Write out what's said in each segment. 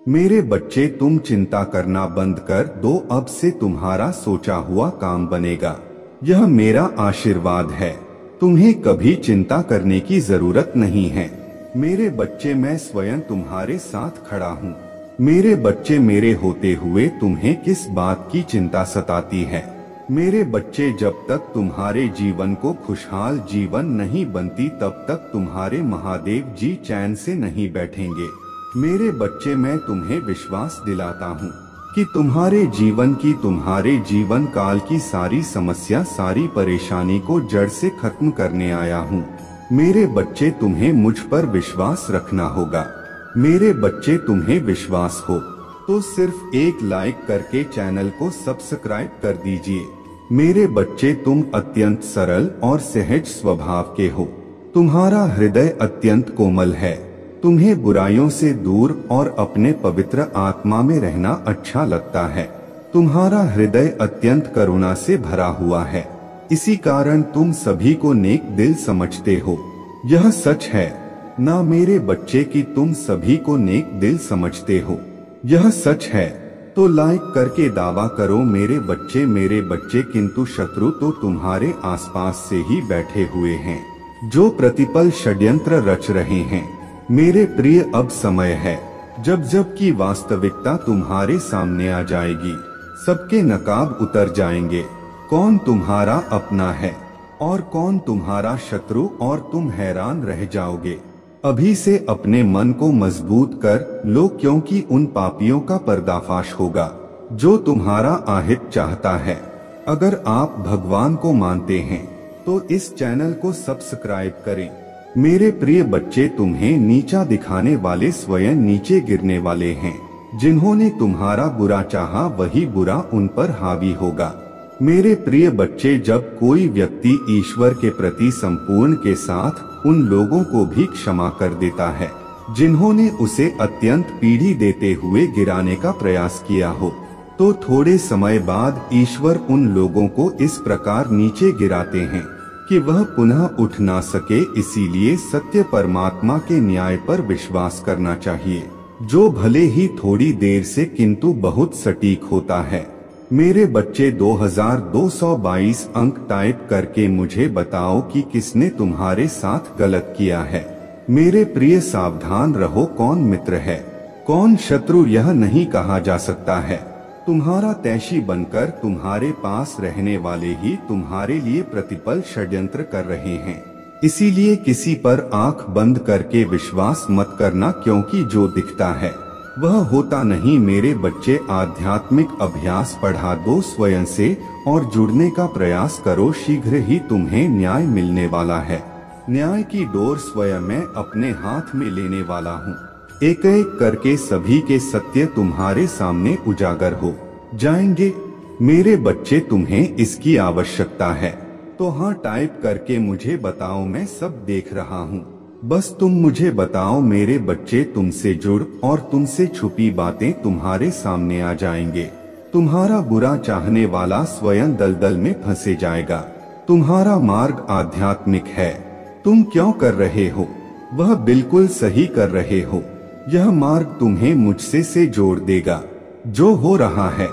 मेरे बच्चे, तुम चिंता करना बंद कर दो, अब से तुम्हारा सोचा हुआ काम बनेगा। यह मेरा आशीर्वाद है। तुम्हें कभी चिंता करने की जरूरत नहीं है। मेरे बच्चे, मैं स्वयं तुम्हारे साथ खड़ा हूँ। मेरे बच्चे, मेरे होते हुए तुम्हें किस बात की चिंता सताती है? मेरे बच्चे, जब तक तुम्हारे जीवन को खुशहाल जीवन नहीं बनती तब तक तुम्हारे महादेव जी चैन से नहीं बैठेंगे। मेरे बच्चे, मैं तुम्हें विश्वास दिलाता हूँ कि तुम्हारे जीवन काल की सारी समस्या, सारी परेशानी को जड़ से खत्म करने आया हूँ। मेरे बच्चे, तुम्हें मुझ पर विश्वास रखना होगा। मेरे बच्चे, तुम्हें विश्वास हो तो सिर्फ एक लाइक करके चैनल को सब्सक्राइब कर दीजिए। मेरे बच्चे, तुम अत्यंत सरल और सहज स्वभाव के हो। तुम्हारा हृदय अत्यंत कोमल है। तुम्हें बुराइयों से दूर और अपने पवित्र आत्मा में रहना अच्छा लगता है। तुम्हारा हृदय अत्यंत करुणा से भरा हुआ है। इसी कारण तुम सभी को नेक दिल समझते हो। यह सच है ना मेरे बच्चे कि तुम सभी को नेक दिल समझते हो? यह सच है तो लाइक करके दावा करो मेरे बच्चे। किंतु शत्रु तो तुम्हारे आसपास से ही बैठे हुए हैं, जो प्रतिपल षड्यंत्र रच रहे हैं। मेरे प्रिय, अब समय है जब की वास्तविकता तुम्हारे सामने आ जाएगी। सबके नकाब उतर जाएंगे। कौन तुम्हारा अपना है और कौन तुम्हारा शत्रु, और तुम हैरान रह जाओगे। अभी से अपने मन को मजबूत कर लो, क्योंकि उन पापियों का पर्दाफाश होगा जो तुम्हारा अहित चाहता है। अगर आप भगवान को मानते हैं तो इस चैनल को सब्सक्राइब करें। मेरे प्रिय बच्चे, तुम्हें नीचा दिखाने वाले स्वयं नीचे गिरने वाले हैं। जिन्होंने तुम्हारा बुरा चाहा वही बुरा उन पर हावी होगा। मेरे प्रिय बच्चे, जब कोई व्यक्ति ईश्वर के प्रति संपूर्ण के साथ उन लोगों को भी क्षमा कर देता है जिन्होंने उसे अत्यंत पीढ़ी देते हुए गिराने का प्रयास किया हो, तो थोड़े समय बाद ईश्वर उन लोगों को इस प्रकार नीचे गिराते हैं कि वह पुनः उठ ना सके। इसीलिए सत्य परमात्मा के न्याय पर विश्वास करना चाहिए, जो भले ही थोड़ी देर से किंतु बहुत सटीक होता है। मेरे बच्चे, 2222 अंक टाइप करके मुझे बताओ कि किसने तुम्हारे साथ गलत किया है। मेरे प्रिय, सावधान रहो, कौन मित्र है कौन शत्रु यह नहीं कहा जा सकता है। तुम्हारा तैशी बनकर तुम्हारे पास रहने वाले ही तुम्हारे लिए प्रतिपल षड्यंत्र कर रहे हैं। इसीलिए किसी पर आंख बंद करके विश्वास मत करना, क्योंकि जो दिखता है वह होता नहीं। मेरे बच्चे, आध्यात्मिक अभ्यास बढ़ा दो स्वयं से और जुड़ने का प्रयास करो। शीघ्र ही तुम्हें न्याय मिलने वाला है। न्याय की डोर स्वयं मैं अपने हाथ में लेने वाला हूँ। एक एक करके सभी के सत्य तुम्हारे सामने उजागर हो जाएंगे। मेरे बच्चे, तुम्हें इसकी आवश्यकता है तो हाँ टाइप करके मुझे बताओ, मैं सब देख रहा हूँ। बस तुम मुझे बताओ मेरे बच्चे, तुमसे जुड़ और तुमसे छुपी बातें तुम्हारे सामने आ जाएंगे। तुम्हारा बुरा चाहने वाला स्वयं दलदल में फंसे जाएगा। तुम्हारा मार्ग आध्यात्मिक है। तुम क्यों कर रहे हो वह बिल्कुल सही कर रहे हो। यह मार्ग तुम्हें मुझसे से जोड़ देगा। जो हो रहा है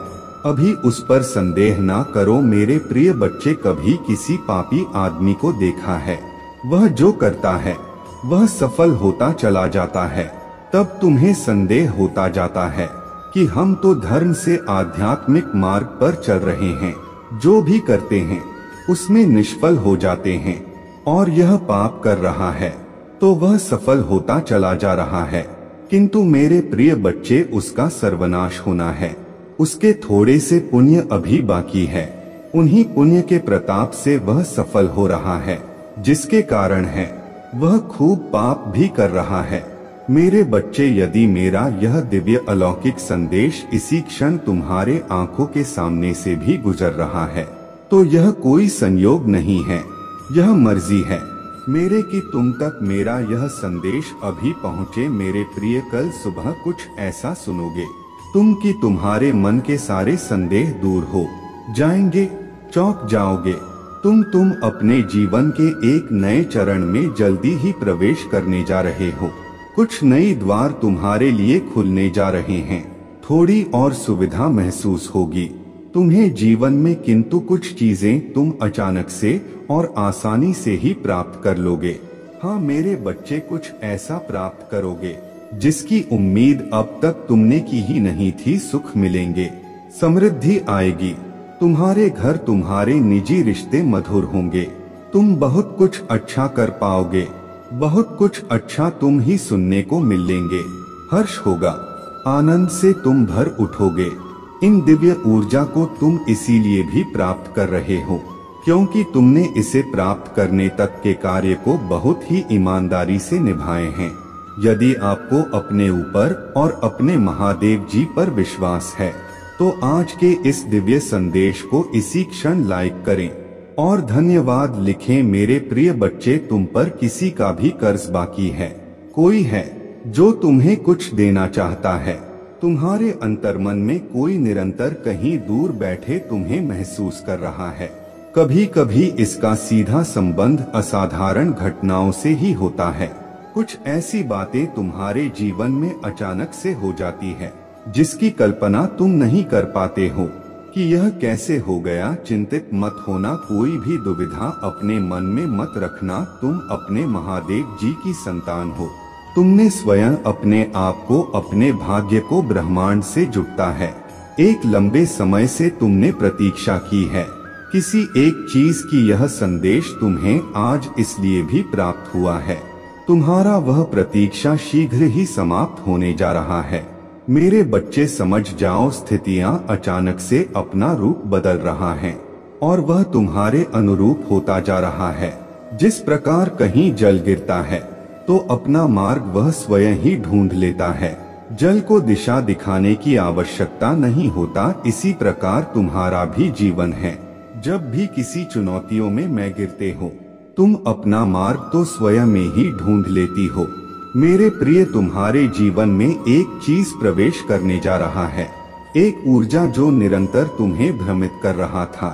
अभी उस पर संदेह ना करो। मेरे प्रिय बच्चे, कभी किसी पापी आदमी को देखा है? वह जो करता है वह सफल होता चला जाता है। तब तुम्हें संदेह होता जाता है कि हम तो धर्म से आध्यात्मिक मार्ग पर चल रहे हैं। जो भी करते हैं उसमें निष्फल हो जाते हैं, और यह पाप कर रहा है तो वह सफल होता चला जा रहा है। किंतु मेरे प्रिय बच्चे, उसका सर्वनाश होना है। उसके थोड़े से पुण्य अभी बाकी है। उन्हीं पुण्य के प्रताप से वह सफल हो रहा है, जिसके कारण है वह खूब पाप भी कर रहा है। मेरे बच्चे, यदि मेरा यह दिव्य अलौकिक संदेश इसी क्षण तुम्हारे आंखों के सामने से भी गुजर रहा है तो यह कोई संयोग नहीं है, यह मर्जी है मेरे कि तुम तक मेरा यह संदेश अभी पहुँचे। मेरे प्रिय, कल सुबह कुछ ऐसा सुनोगे तुम कि तुम्हारे मन के सारे संदेह दूर हो जाएंगे। चौंक जाओगे। तुम अपने जीवन के एक नए चरण में जल्दी ही प्रवेश करने जा रहे हो। कुछ नई द्वार तुम्हारे लिए खुलने जा रहे हैं। थोड़ी और सुविधा महसूस होगी तुम्हें जीवन में, किंतु कुछ चीजें तुम अचानक से और आसानी से ही प्राप्त कर लोगे। हाँ मेरे बच्चे, कुछ ऐसा प्राप्त करोगे जिसकी उम्मीद अब तक तुमने की ही नहीं थी। सुख मिलेंगे, समृद्धि आएगी, तुम्हारे घर, तुम्हारे निजी रिश्ते मधुर होंगे, तुम बहुत कुछ अच्छा कर पाओगे, बहुत कुछ अच्छा तुम ही सुनने को मिलेंगे। हर्ष होगा, आनंद से तुम भर उठोगे। इन दिव्य ऊर्जा को तुम इसीलिए भी प्राप्त कर रहे हो क्योंकि तुमने इसे प्राप्त करने तक के कार्य को बहुत ही ईमानदारी से निभाए हैं। यदि आपको अपने ऊपर और अपने महादेव जी पर विश्वास है तो आज के इस दिव्य संदेश को इसी क्षण लाइक करें और धन्यवाद लिखें। मेरे प्रिय बच्चे, तुम पर किसी का भी कर्ज बाकी है। कोई है जो तुम्हें कुछ देना चाहता है। तुम्हारे अंतर्मन में कोई निरंतर कहीं दूर बैठे तुम्हें महसूस कर रहा है। कभी कभी इसका सीधा संबंध असाधारण घटनाओं से ही होता है। कुछ ऐसी बातें तुम्हारे जीवन में अचानक से हो जाती है जिसकी कल्पना तुम नहीं कर पाते हो कि यह कैसे हो गया। चिंतित मत होना, कोई भी दुविधा अपने मन में मत रखना। तुम अपने महादेव जी की संतान हो। तुमने स्वयं अपने आप को, अपने भाग्य को ब्रह्मांड से जुड़ता है। एक लंबे समय से तुमने प्रतीक्षा की है किसी एक चीज की। यह संदेश तुम्हें आज इसलिए भी प्राप्त हुआ है। तुम्हारा वह प्रतीक्षा शीघ्र ही समाप्त होने जा रहा है। मेरे बच्चे, समझ जाओ, स्थितियां अचानक से अपना रूप बदल रहा है और वह तुम्हारे अनुरूप होता जा रहा है। जिस प्रकार कहीं जल गिरता है तो अपना मार्ग वह स्वयं ही ढूंढ लेता है। जल को दिशा दिखाने की आवश्यकता नहीं होता। इसी प्रकार तुम्हारा भी जीवन है। जब भी किसी चुनौतियों में गिरते हो तुम अपना मार्ग तो स्वयं में ही ढूंढ लेती हो। मेरे प्रिय, तुम्हारे जीवन में एक चीज प्रवेश करने जा रहा है। एक ऊर्जा जो निरंतर तुम्हें भ्रमित कर रहा था,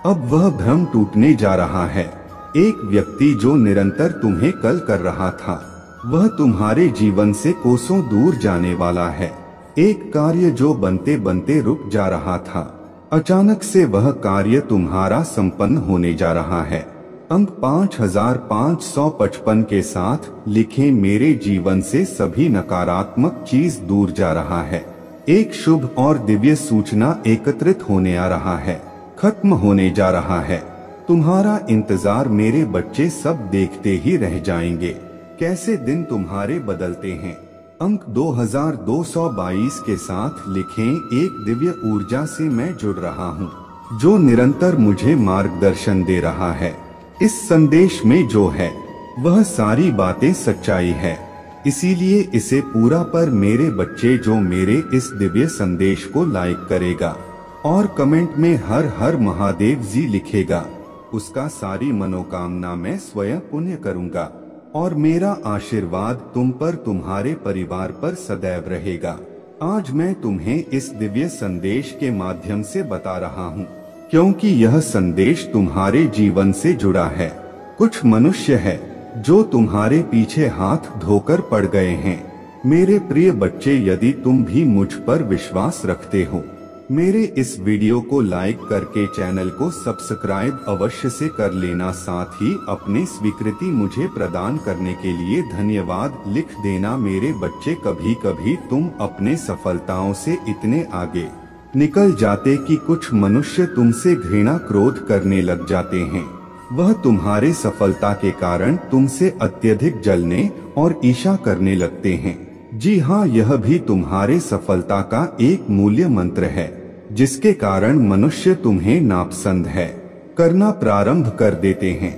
अब वह भ्रम टूटने जा रहा है। एक व्यक्ति जो निरंतर तुम्हें कल कर रहा था, वह तुम्हारे जीवन से कोसों दूर जाने वाला है। एक कार्य जो बनते बनते रुक जा रहा था, अचानक से वह कार्य तुम्हारा संपन्न होने जा रहा है। अंक 5555 के साथ लिखें, मेरे जीवन से सभी नकारात्मक चीज दूर जा रहा है। एक शुभ और दिव्य सूचना एकत्रित होने आ रहा है, खत्म होने जा रहा है। तुम्हारा इंतजार मेरे बच्चे सब देखते ही रह जाएंगे। कैसे दिन तुम्हारे बदलते हैं। अंक 2222 के साथ लिखें, एक दिव्य ऊर्जा से मैं जुड़ रहा हूँ जो निरंतर मुझे मार्गदर्शन दे रहा है। इस संदेश में जो है वह सारी बातें सच्चाई है, इसीलिए इसे पूरा पर मेरे बच्चे, जो मेरे इस दिव्य संदेश को लाइक करेगा और कमेंट में हर हर महादेव जी लिखेगा, उसका सारी मनोकामना मैं स्वयं पुण्य करूंगा और मेरा आशीर्वाद तुम पर, तुम्हारे परिवार पर सदैव रहेगा। आज मैं तुम्हें इस दिव्य संदेश के माध्यम से बता रहा हूँ क्योंकि यह संदेश तुम्हारे जीवन से जुड़ा है। कुछ मनुष्य है जो तुम्हारे पीछे हाथ धोकर पड़ गए हैं। मेरे प्रिय बच्चे, यदि तुम भी मुझ पर विश्वास रखते हो, मेरे इस वीडियो को लाइक करके चैनल को सब्सक्राइब अवश्य से कर लेना। साथ ही अपनी स्वीकृति मुझे प्रदान करने के लिए धन्यवाद लिख देना। मेरे बच्चे, कभी कभी तुम अपने सफलताओं से इतने आगे निकल जाते कि कुछ मनुष्य तुमसे घृणा क्रोध करने लग जाते हैं। वह तुम्हारे सफलता के कारण तुमसे अत्यधिक जलने और ईर्ष्या करने लगते हैं। जी हाँ, यह भी तुम्हारे सफलता का एक मूल्य मंत्र है जिसके कारण मनुष्य तुम्हें नापसंद है करना प्रारंभ कर देते हैं।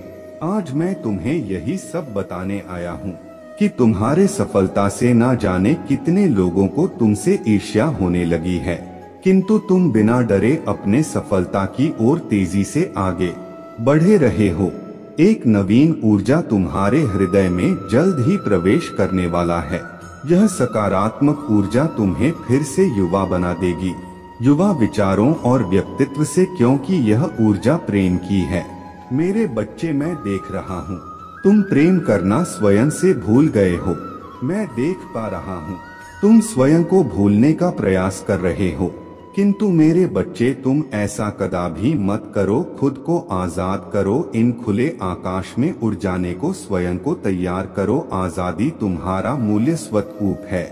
आज मैं तुम्हें यही सब बताने आया हूँ कि तुम्हारे सफलता से ना जाने कितने लोगों को तुमसे ईर्ष्या होने लगी है, किंतु तुम बिना डरे अपने सफलता की ओर तेजी से आगे बढ़े रहे हो। एक नवीन ऊर्जा तुम्हारे हृदय में जल्द ही प्रवेश करने वाला है। यह सकारात्मक ऊर्जा तुम्हें फिर से युवा बना देगी, युवा विचारों और व्यक्तित्व से, क्योंकि यह ऊर्जा प्रेम की है। मेरे बच्चे, मैं देख रहा हूँ तुम प्रेम करना स्वयं से भूल गए हो। मैं देख पा रहा हूँ तुम स्वयं को भूलने का प्रयास कर रहे हो, किंतु मेरे बच्चे तुम ऐसा कदापि मत करो। खुद को आजाद करो, इन खुले आकाश में उड़ जाने को स्वयं को तैयार करो। आजादी तुम्हारा मूल्य स्वरूप है,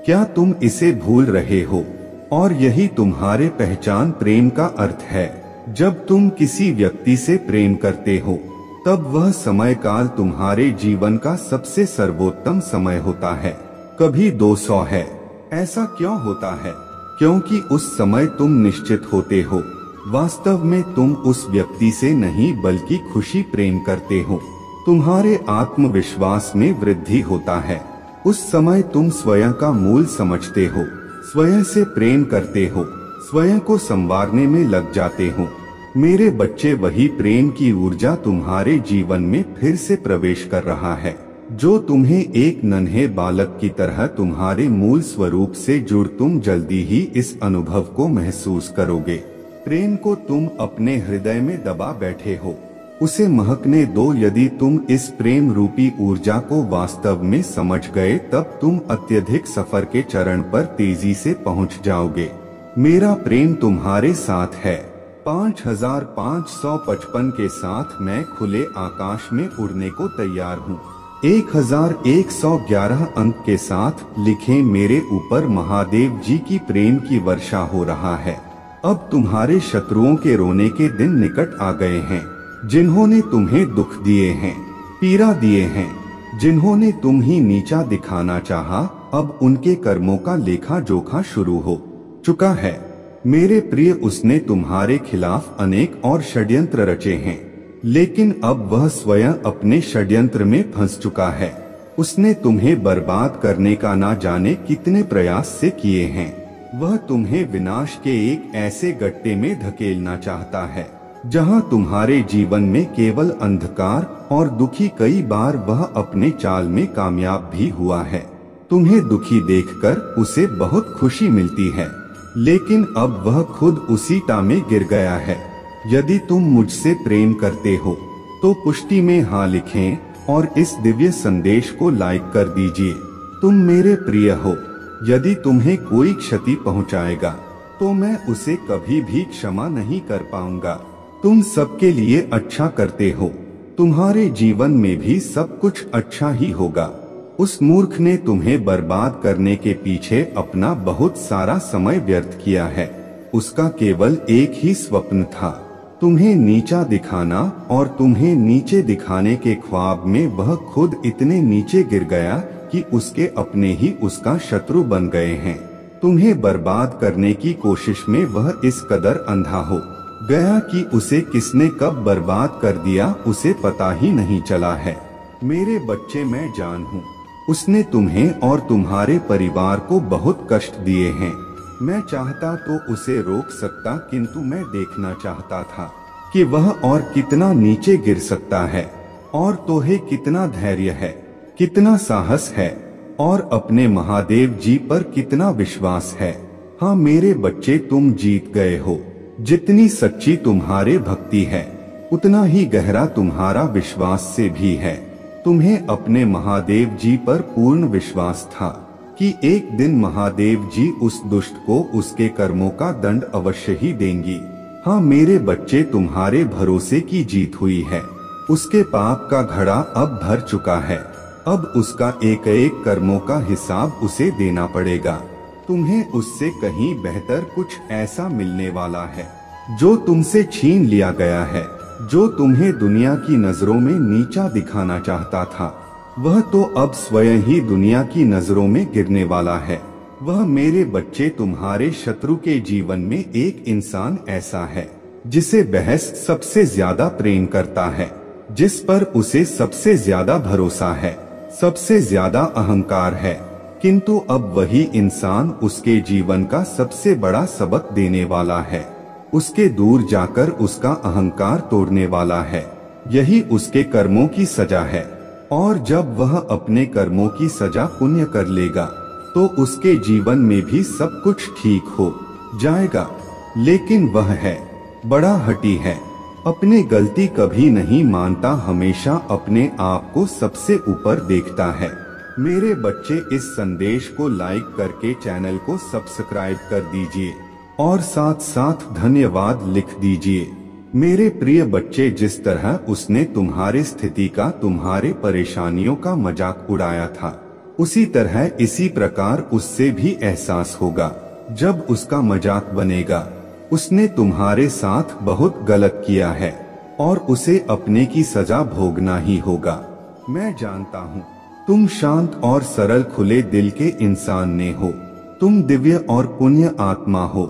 क्या तुम इसे भूल रहे हो? और यही तुम्हारे पहचान प्रेम का अर्थ है। जब तुम किसी व्यक्ति से प्रेम करते हो तब वह समय काल तुम्हारे जीवन का सबसे सर्वोत्तम समय होता है, कभी 200 है। ऐसा क्यों होता है? क्योंकि उस समय तुम निश्चित होते हो, वास्तव में तुम उस व्यक्ति से नहीं बल्कि खुशी प्रेम करते हो। तुम्हारे आत्मविश्वास में वृद्धि होता है। उस समय तुम स्वयं का मूल समझते हो, स्वयं से प्रेम करते हो, स्वयं को संवारने में लग जाते हो। मेरे बच्चे, वही प्रेम की ऊर्जा तुम्हारे जीवन में फिर से प्रवेश कर रहा है, जो तुम्हें एक नन्हे बालक की तरह तुम्हारे मूल स्वरूप से जुड़। तुम जल्दी ही इस अनुभव को महसूस करोगे। प्रेम को तुम अपने हृदय में दबा बैठे हो, उसे महकने दो। यदि तुम इस प्रेम रूपी ऊर्जा को वास्तव में समझ गए तब तुम अत्यधिक सफर के चरण पर तेजी से पहुंच जाओगे। मेरा प्रेम तुम्हारे साथ है। 5555 के साथ मैं खुले आकाश में उड़ने को तैयार हूँ। 1111 अंक के साथ लिखें, मेरे ऊपर महादेव जी की प्रेम की वर्षा हो रहा है। अब तुम्हारे शत्रुओं के रोने के दिन निकट आ गए हैं। जिन्होंने तुम्हें दुख दिए हैं, पीड़ा दिए हैं, जिन्होंने तुम ही नीचा दिखाना चाहा, अब उनके कर्मों का लेखा जोखा शुरू हो चुका है। मेरे प्रिय, उसने तुम्हारे खिलाफ अनेक और षड्यंत्र रचे हैं, लेकिन अब वह स्वयं अपने षड्यंत्र में फंस चुका है। उसने तुम्हें बर्बाद करने का ना जाने कितने प्रयास से किए हैं। वह तुम्हें विनाश के एक ऐसे गड्ढे में धकेलना चाहता है जहां तुम्हारे जीवन में केवल अंधकार और दुखी। कई बार वह अपने चाल में कामयाब भी हुआ है। तुम्हें दुखी देखकर उसे बहुत खुशी मिलती है, लेकिन अब वह खुद उसी टा में गिर गया है। यदि तुम मुझसे प्रेम करते हो तो पुष्टि में हाँ लिखें और इस दिव्य संदेश को लाइक कर दीजिए। तुम मेरे प्रिय हो। यदि तुम्हें कोई क्षति पहुंचाएगा तो मैं उसे कभी भी क्षमा नहीं कर पाऊंगा। तुम सबके लिए अच्छा करते हो, तुम्हारे जीवन में भी सब कुछ अच्छा ही होगा। उस मूर्ख ने तुम्हें बर्बाद करने के पीछे अपना बहुत सारा समय व्यर्थ किया है। उसका केवल एक ही स्वप्न था, तुम्हें नीचा दिखाना, और तुम्हें नीचे दिखाने के ख्वाब में वह खुद इतने नीचे गिर गया कि उसके अपने ही उसका शत्रु बन गए हैं। तुम्हें बर्बाद करने की कोशिश में वह इस कदर अंधा हो गया कि उसे किसने कब बर्बाद कर दिया उसे पता ही नहीं चला है। मेरे बच्चे, मैं जान हूँ उसने तुम्हें और तुम्हारे परिवार को बहुत कष्ट दिए हैं। मैं चाहता तो उसे रोक सकता, किंतु मैं देखना चाहता था कि वह और कितना नीचे गिर सकता है, और तोहे कितना धैर्य है, कितना साहस है, और अपने महादेव जी पर कितना विश्वास है। हाँ मेरे बच्चे, तुम जीत गए हो। जितनी सच्ची तुम्हारे भक्ति है, उतना ही गहरा तुम्हारा विश्वास से भी है। तुम्हें अपने महादेव जी पर पूर्ण विश्वास था कि एक दिन महादेव जी उस दुष्ट को उसके कर्मों का दंड अवश्य ही देंगी। हाँ मेरे बच्चे, तुम्हारे भरोसे की जीत हुई है। उसके पाप का घड़ा अब भर चुका है। अब उसका एक एक कर्मों का हिसाब उसे देना पड़ेगा। तुम्हें उससे कहीं बेहतर कुछ ऐसा मिलने वाला है जो तुमसे छीन लिया गया है। जो तुम्हें दुनिया की नजरों में नीचा दिखाना चाहता था, वह तो अब स्वयं ही दुनिया की नजरों में गिरने वाला है। वह मेरे बच्चे, तुम्हारे शत्रु के जीवन में एक इंसान ऐसा है जिसे बहस सबसे ज्यादा प्रेम करता है, जिस पर उसे सबसे ज्यादा भरोसा है, सबसे ज्यादा अहंकार है, किंतु अब वही इंसान उसके जीवन का सबसे बड़ा सबक देने वाला है। उसके दूर जाकर उसका अहंकार तोड़ने वाला है। यही उसके कर्मों की सजा है। और जब वह अपने कर्मों की सजा पुण्य कर लेगा तो उसके जीवन में भी सब कुछ ठीक हो जाएगा। लेकिन वह है बड़ा हठी है, अपनी गलती कभी नहीं मानता, हमेशा अपने आप को सबसे ऊपर देखता है। मेरे बच्चे, इस संदेश को लाइक करके चैनल को सब्सक्राइब कर दीजिए और साथ साथ धन्यवाद लिख दीजिए। मेरे प्रिय बच्चे, जिस तरह उसने तुम्हारे स्थिति का, तुम्हारे परेशानियों का मजाक उड़ाया था, उसी तरह इसी प्रकार उससे भी एहसास होगा जब उसका मजाक बनेगा। उसने तुम्हारे साथ बहुत गलत किया है और उसे अपने की सजा भोगना ही होगा। मैं जानता हूँ तुम शांत और सरल खुले दिल के इंसान ने हो। तुम दिव्य और पुण्य आत्मा हो,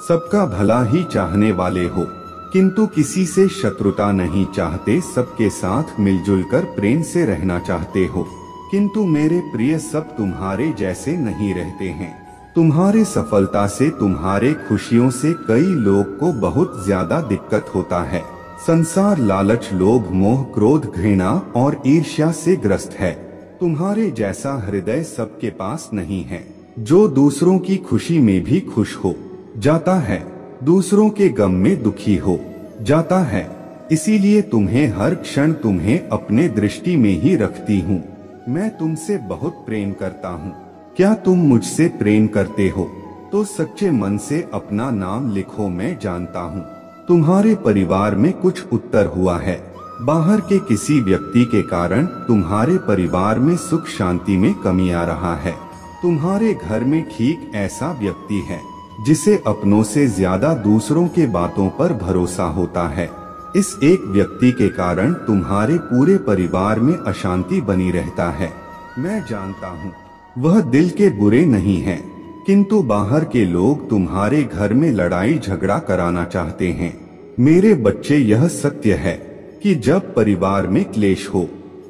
सबका भला ही चाहने वाले हो, किंतु किसी से शत्रुता नहीं चाहते, सबके साथ मिलजुल कर प्रेम से रहना चाहते हो। किंतु मेरे प्रिय, सब तुम्हारे जैसे नहीं रहते हैं। तुम्हारे सफलता से, तुम्हारे खुशियों से कई लोग को बहुत ज्यादा दिक्कत होता है। संसार लालच, लोभ, मोह, क्रोध, घृणा और ईर्ष्या से ग्रस्त है। तुम्हारे जैसा हृदय सबके पास नहीं है, जो दूसरों की खुशी में भी खुश हो जाता है, दूसरों के गम में दुखी हो जाता है। इसीलिए तुम्हें हर क्षण, तुम्हें अपने दृष्टि में ही रखती हूँ। मैं तुमसे बहुत प्रेम करता हूँ। क्या तुम मुझसे प्रेम करते हो तो सच्चे मन से अपना नाम लिखो। मैं जानता हूँ तुम्हारे परिवार में कुछ उत्तर हुआ है। बाहर के किसी व्यक्ति के कारण तुम्हारे परिवार में सुख शांति में कमी आ रहा है। तुम्हारे घर में ठीक ऐसा व्यक्ति है जिसे अपनों से ज्यादा दूसरों के बातों पर भरोसा होता है। इस एक व्यक्ति के कारण तुम्हारे पूरे परिवार में अशांति बनी रहता है। मैं जानता हूँ वह दिल के बुरे नहीं हैं, किंतु बाहर के लोग तुम्हारे घर में लड़ाई झगड़ा कराना चाहते हैं। मेरे बच्चे, यह सत्य है कि जब परिवार में क्लेश हो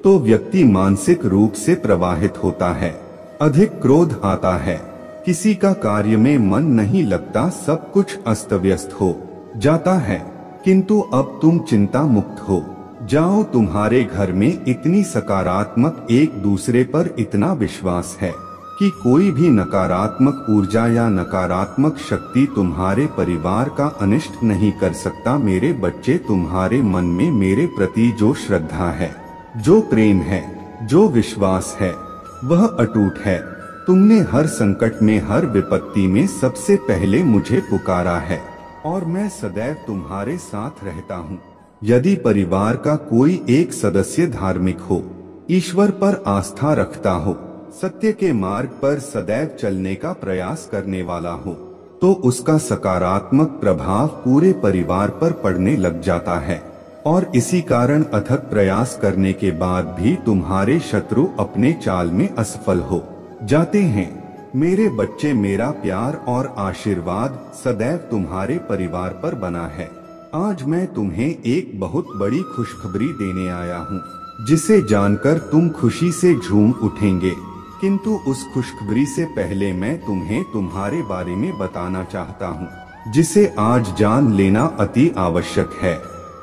तो व्यक्ति मानसिक रूप से प्रभावित होता है, अधिक क्रोध आता है, किसी का कार्य में मन नहीं लगता, सब कुछ अस्त व्यस्त हो जाता है। किंतु अब तुम चिंता मुक्त हो जाओ। तुम्हारे घर में इतनी सकारात्मक, एक दूसरे पर इतना विश्वास है कि कोई भी नकारात्मक ऊर्जा या नकारात्मक शक्ति तुम्हारे परिवार का अनिष्ट नहीं कर सकता। मेरे बच्चे, तुम्हारे मन में मेरे प्रति जो श्रद्धा है, जो प्रेम है, जो विश्वास है, वह अटूट है। तुमने हर संकट में, हर विपत्ति में सबसे पहले मुझे पुकारा है और मैं सदैव तुम्हारे साथ रहता हूँ। यदि परिवार का कोई एक सदस्य धार्मिक हो, ईश्वर पर आस्था रखता हो, सत्य के मार्ग पर सदैव चलने का प्रयास करने वाला हो, तो उसका सकारात्मक प्रभाव पूरे परिवार पर पड़ने लग जाता है। और इसी कारण अथक प्रयास करने के बाद भी तुम्हारे शत्रु अपने चाल में असफल हो जाते हैं। मेरे बच्चे, मेरा प्यार और आशीर्वाद सदैव तुम्हारे परिवार पर बना है। आज मैं तुम्हें एक बहुत बड़ी खुशखबरी देने आया हूँ, जिसे जानकर तुम खुशी से झूम उठेंगे। किंतु उस खुशखबरी से पहले मैं तुम्हें तुम्हारे बारे में बताना चाहता हूँ, जिसे आज जान लेना अति आवश्यक है,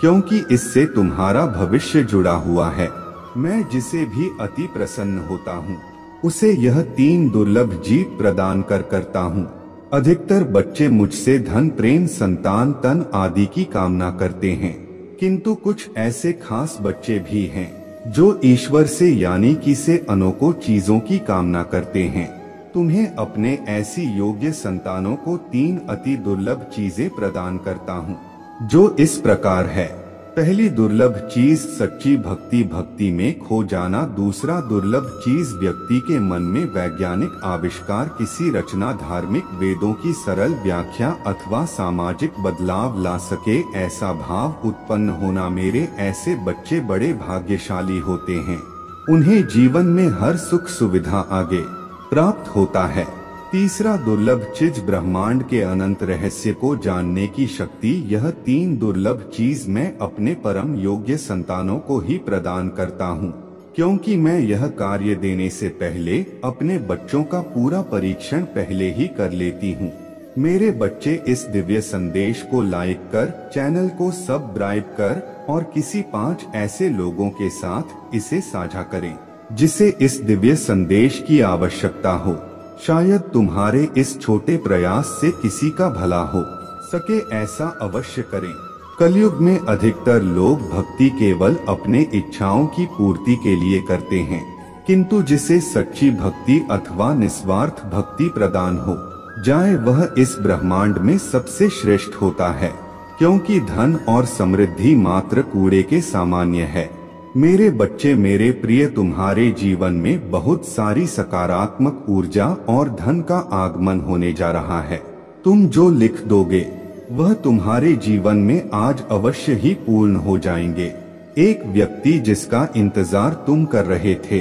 क्योंकि इससे तुम्हारा भविष्य जुड़ा हुआ है। मैं जिसे भी अति प्रसन्न होता हूँ, उसे यह 3 दुर्लभ जीत प्रदान करता हूँ। अधिकतर बच्चे मुझसे धन, प्रेम, संतान, तन आदि की कामना करते हैं, किंतु कुछ ऐसे खास बच्चे भी हैं जो ईश्वर से, यानी कि से अनोखी चीजों की कामना करते हैं। तुम्हें अपने ऐसी योग्य संतानों को 3 अति दुर्लभ चीजें प्रदान करता हूँ, जो इस प्रकार है। पहली दुर्लभ चीज सच्ची भक्ति, भक्ति में खो जाना। दूसरा दुर्लभ चीज व्यक्ति के मन में वैज्ञानिक आविष्कार, किसी रचना, धार्मिक वेदों की सरल व्याख्या अथवा सामाजिक बदलाव ला सके, ऐसा भाव उत्पन्न होना। मेरे ऐसे बच्चे बड़े भाग्यशाली होते हैं, उन्हें जीवन में हर सुख सुविधा आगे प्राप्त होता है। तीसरा दुर्लभ चीज ब्रह्मांड के अनंत रहस्य को जानने की शक्ति। यह 3 दुर्लभ चीज मैं अपने परम योग्य संतानों को ही प्रदान करता हूँ, क्योंकि मैं यह कार्य देने से पहले अपने बच्चों का पूरा परीक्षण पहले ही कर लेती हूँ। मेरे बच्चे, इस दिव्य संदेश को लाइक कर, चैनल को सब्सक्राइब कर और किसी 5 ऐसे लोगों के साथ इसे साझा करें जिसे इस दिव्य संदेश की आवश्यकता हो। शायद तुम्हारे इस छोटे प्रयास से किसी का भला हो सके, ऐसा अवश्य करें। कलयुग में अधिकतर लोग भक्ति केवल अपने इच्छाओं की पूर्ति के लिए करते हैं, किंतु जिसे सच्ची भक्ति अथवा निस्वार्थ भक्ति प्रदान हो जाए वह इस ब्रह्मांड में सबसे श्रेष्ठ होता है, क्योंकि धन और समृद्धि मात्र कूड़े के सामान्य है। मेरे बच्चे, मेरे प्रिय, तुम्हारे जीवन में बहुत सारी सकारात्मक ऊर्जा और धन का आगमन होने जा रहा है। तुम जो लिख दोगे वह तुम्हारे जीवन में आज अवश्य ही पूर्ण हो जाएंगे। एक व्यक्ति जिसका इंतजार तुम कर रहे थे,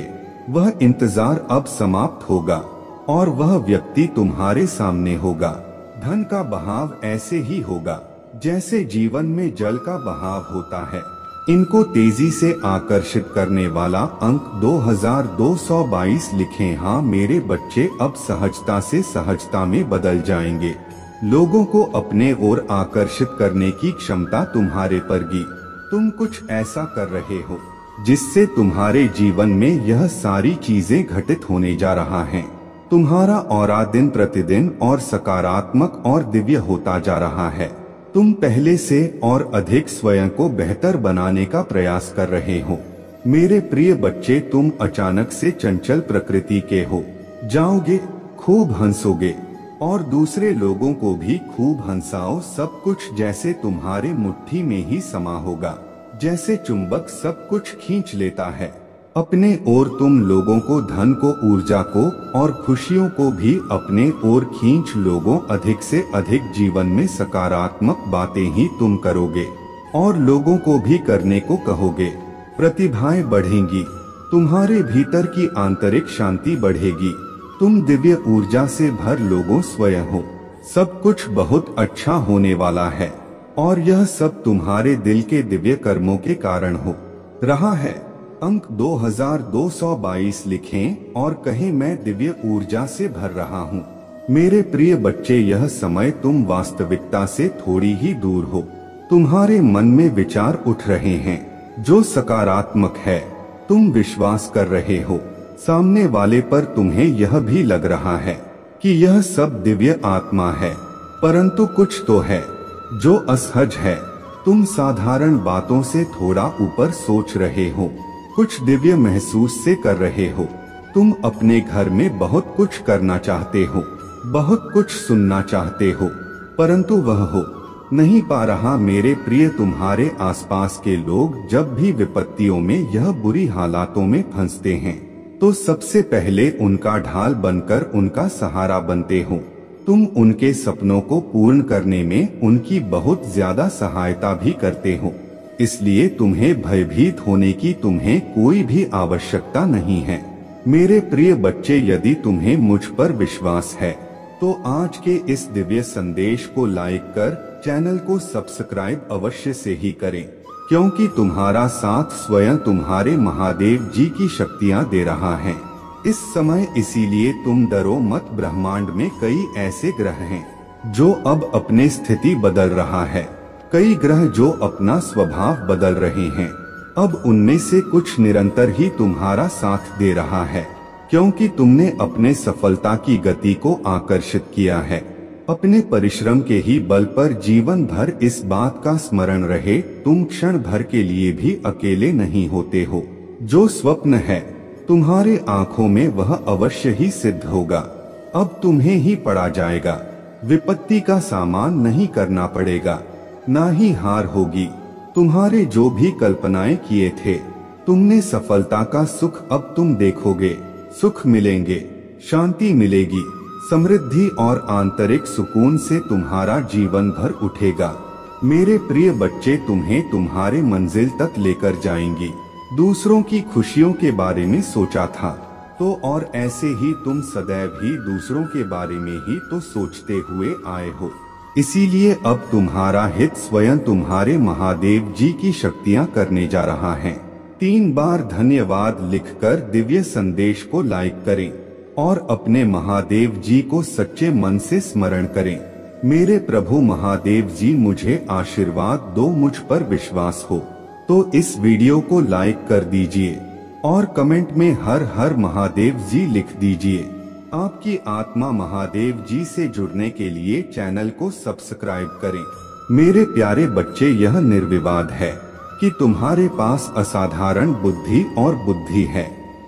वह इंतजार अब समाप्त होगा और वह व्यक्ति तुम्हारे सामने होगा। धन का बहाव ऐसे ही होगा जैसे जीवन में जल का बहाव होता है। इनको तेजी से आकर्षित करने वाला अंक 2222 लिखें। हाँ मेरे बच्चे, अब सहजता से सहजता में बदल जाएंगे। लोगों को अपने ओर आकर्षित करने की क्षमता तुम्हारे परगी। तुम कुछ ऐसा कर रहे हो जिससे तुम्हारे जीवन में यह सारी चीजें घटित होने जा रहा है। तुम्हारा ऑरा दिन प्रतिदिन और सकारात्मक और दिव्य होता जा रहा है। तुम पहले से और अधिक स्वयं को बेहतर बनाने का प्रयास कर रहे हो। मेरे प्रिय बच्चे, तुम अचानक से चंचल प्रकृति के हो जाओगे, खूब हंसोगे और दूसरे लोगों को भी खूब हंसाओ। सब कुछ जैसे तुम्हारे मुट्ठी में ही समा होगा, जैसे चुंबक सब कुछ खींच लेता है अपने ओर। तुम लोगों को, धन को, ऊर्जा को और खुशियों को भी अपने ओर खींच लोगों। अधिक से अधिक जीवन में सकारात्मक बातें ही तुम करोगे और लोगों को भी करने को कहोगे। प्रतिभाएं बढ़ेंगी, तुम्हारे भीतर की आंतरिक शांति बढ़ेगी। तुम दिव्य ऊर्जा से भर लोगों स्वयं हो। सब कुछ बहुत अच्छा होने वाला है और यह सब तुम्हारे दिल के दिव्य कर्मों के कारण हो रहा है। अंक 2222 लिखें और कहें, मैं दिव्य ऊर्जा से भर रहा हूँ। मेरे प्रिय बच्चे, यह समय तुम वास्तविकता से थोड़ी ही दूर हो। तुम्हारे मन में विचार उठ रहे हैं जो सकारात्मक है। तुम विश्वास कर रहे हो सामने वाले पर। तुम्हें यह भी लग रहा है कि यह सब दिव्य आत्मा है, परंतु कुछ तो है जो असहज है। तुम साधारण बातों से थोड़ा ऊपर सोच रहे हो, कुछ दिव्य महसूस से कर रहे हो। तुम अपने घर में बहुत कुछ करना चाहते हो, बहुत कुछ सुनना चाहते हो, परंतु वह हो नहीं पा रहा। मेरे प्रिय, तुम्हारे आसपास के लोग जब भी विपत्तियों में, यह बुरी हालातों में फंसते हैं तो सबसे पहले उनका ढाल बनकर उनका सहारा बनते हो। तुम उनके सपनों को पूर्ण करने में उनकी बहुत ज्यादा सहायता भी करते हो। इसलिए तुम्हें भयभीत होने की तुम्हें कोई भी आवश्यकता नहीं है। मेरे प्रिय बच्चे, यदि तुम्हें मुझ पर विश्वास है तो आज के इस दिव्य संदेश को लाइक कर चैनल को सब्सक्राइब अवश्य से ही करें, क्योंकि तुम्हारा साथ स्वयं तुम्हारे महादेव जी की शक्तियाँ दे रहा है इस समय। इसीलिए तुम डरो मत। ब्रह्मांड में कई ऐसे ग्रह हैं जो अब अपने स्थिति बदल रहा है, कई ग्रह जो अपना स्वभाव बदल रहे हैं। अब उनमें से कुछ निरंतर ही तुम्हारा साथ दे रहा है, क्योंकि तुमने अपने सफलता की गति को आकर्षित किया है। अपने परिश्रम के ही बल पर जीवन भर इस बात का स्मरण रहे, तुम क्षण भर के लिए भी अकेले नहीं होते हो। जो स्वप्न है तुम्हारे आंखों में वह अवश्य ही सिद्ध होगा। अब तुम्हें ही पड़ा जाएगा। विपत्ति का सामना नहीं करना पड़ेगा, ना ही हार होगी। तुम्हारे जो भी कल्पनाएं किए थे, तुमने सफलता का सुख अब तुम देखोगे। सुख मिलेंगे, शांति मिलेगी, समृद्धि और आंतरिक सुकून से तुम्हारा जीवन भर उठेगा। मेरे प्रिय बच्चे, तुम्हें तुम्हारे मंजिल तक लेकर जाएंगी। दूसरों की खुशियों के बारे में सोचा था तो और ऐसे ही तुम सदैव ही दूसरों के बारे में ही तो सोचते हुए आए हो। इसीलिए अब तुम्हारा हित स्वयं तुम्हारे महादेव जी की शक्तियाँ करने जा रहा है। 3 बार धन्यवाद लिखकर दिव्य संदेश को लाइक करें और अपने महादेव जी को सच्चे मन से स्मरण करें। मेरे प्रभु महादेव जी, मुझे आशीर्वाद दो, मुझ पर विश्वास हो तो इस वीडियो को लाइक कर दीजिए और कमेंट में हर हर महादेव जी लिख दीजिए। आपकी आत्मा महादेव जी से जुड़ने के लिए चैनल को सब्सक्राइब करें। मेरे प्यारे बच्चे, यह निर्विवाद है कि तुम्हारे पास असाधारण बुद्धि और बुद्धि है।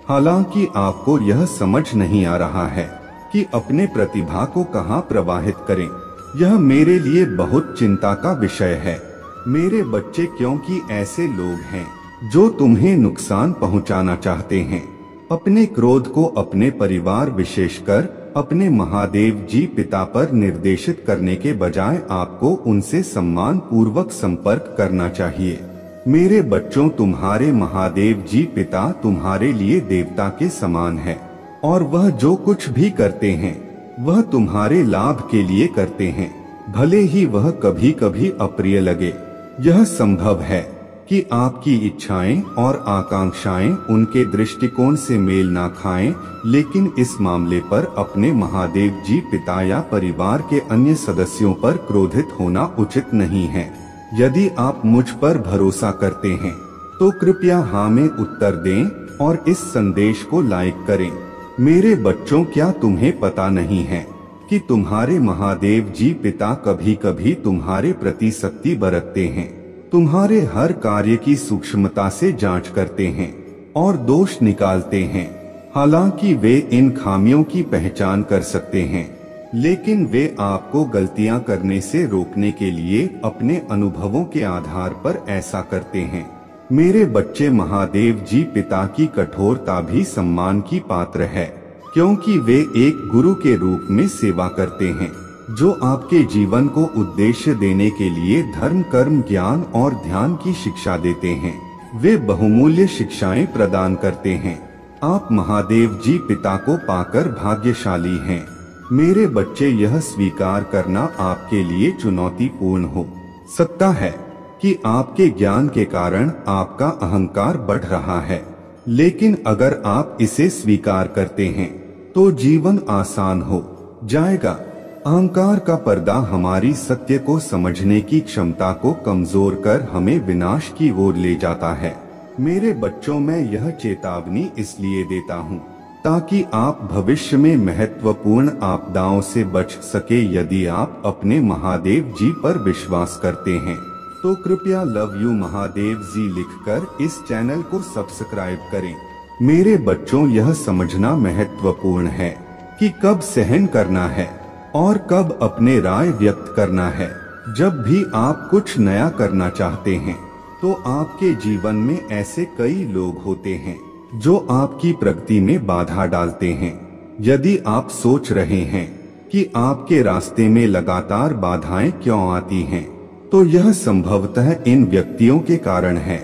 हालांकि आपको यह समझ नहीं आ रहा है कि अपने प्रतिभा को कहाँ प्रवाहित करें। यह मेरे लिए बहुत चिंता का विषय है मेरे बच्चे, क्योंकि ऐसे लोग हैं जो तुम्हें नुकसान पहुंचाना चाहते हैं। अपने क्रोध को अपने परिवार, विशेषकर अपने महादेव जी पिता पर निर्देशित करने के बजाय आपको उनसे सम्मान पूर्वक संपर्क करना चाहिए। मेरे बच्चों, तुम्हारे महादेव जी पिता तुम्हारे लिए देवता के समान है और वह जो कुछ भी करते हैं वह तुम्हारे लाभ के लिए करते हैं, भले ही वह कभी कभी अप्रिय लगे। यह संभव है कि आपकी इच्छाएं और आकांक्षाएं उनके दृष्टिकोण से मेल ना खाएं, लेकिन इस मामले पर अपने महादेव जी पिता या परिवार के अन्य सदस्यों पर क्रोधित होना उचित नहीं है। यदि आप मुझ पर भरोसा करते हैं तो कृपया हाँ में उत्तर दें और इस संदेश को लाइक करें। मेरे बच्चों, क्या तुम्हें पता नहीं है कि तुम्हारे महादेव जी पिता कभी कभी तुम्हारे प्रति सख्ती बरतते हैं, तुम्हारे हर कार्य की सूक्ष्मता से जांच करते हैं और दोष निकालते हैं। हालांकि वे इन खामियों की पहचान कर सकते हैं, लेकिन वे आपको गलतियां करने से रोकने के लिए अपने अनुभवों के आधार पर ऐसा करते हैं। मेरे बच्चे, महादेव जी पिता की कठोरता भी सम्मान की पात्र है, क्योंकि वे एक गुरु के रूप में सेवा करते हैं जो आपके जीवन को उद्देश्य देने के लिए धर्म, कर्म, ज्ञान और ध्यान की शिक्षा देते हैं। वे बहुमूल्य शिक्षाएं प्रदान करते हैं। आप महादेव जी पिता को पाकर भाग्यशाली हैं। मेरे बच्चे, यह स्वीकार करना आपके लिए चुनौतीपूर्ण हो सकता है कि आपके ज्ञान के कारण आपका अहंकार बढ़ रहा है, लेकिन अगर आप इसे स्वीकार करते हैं तो जीवन आसान हो जाएगा। अहंकार का पर्दा हमारी सत्य को समझने की क्षमता को कमजोर कर हमें विनाश की ओर ले जाता है। मेरे बच्चों, मैं यह चेतावनी इसलिए देता हूँ ताकि आप भविष्य में महत्वपूर्ण आपदाओं से बच सके। यदि आप अपने महादेव जी पर विश्वास करते हैं तो कृपया लव यू महादेव जी लिखकर इस चैनल को सब्सक्राइब करें। मेरे बच्चों, यह समझना महत्वपूर्ण है कि कब सहन करना है और कब अपने राय व्यक्त करना है। जब भी आप कुछ नया करना चाहते हैं तो आपके जीवन में ऐसे कई लोग होते हैं जो आपकी प्रगति में बाधा डालते हैं। यदि आप सोच रहे हैं कि आपके रास्ते में लगातार बाधाएं क्यों आती हैं, तो यह संभवतः इन व्यक्तियों के कारण है।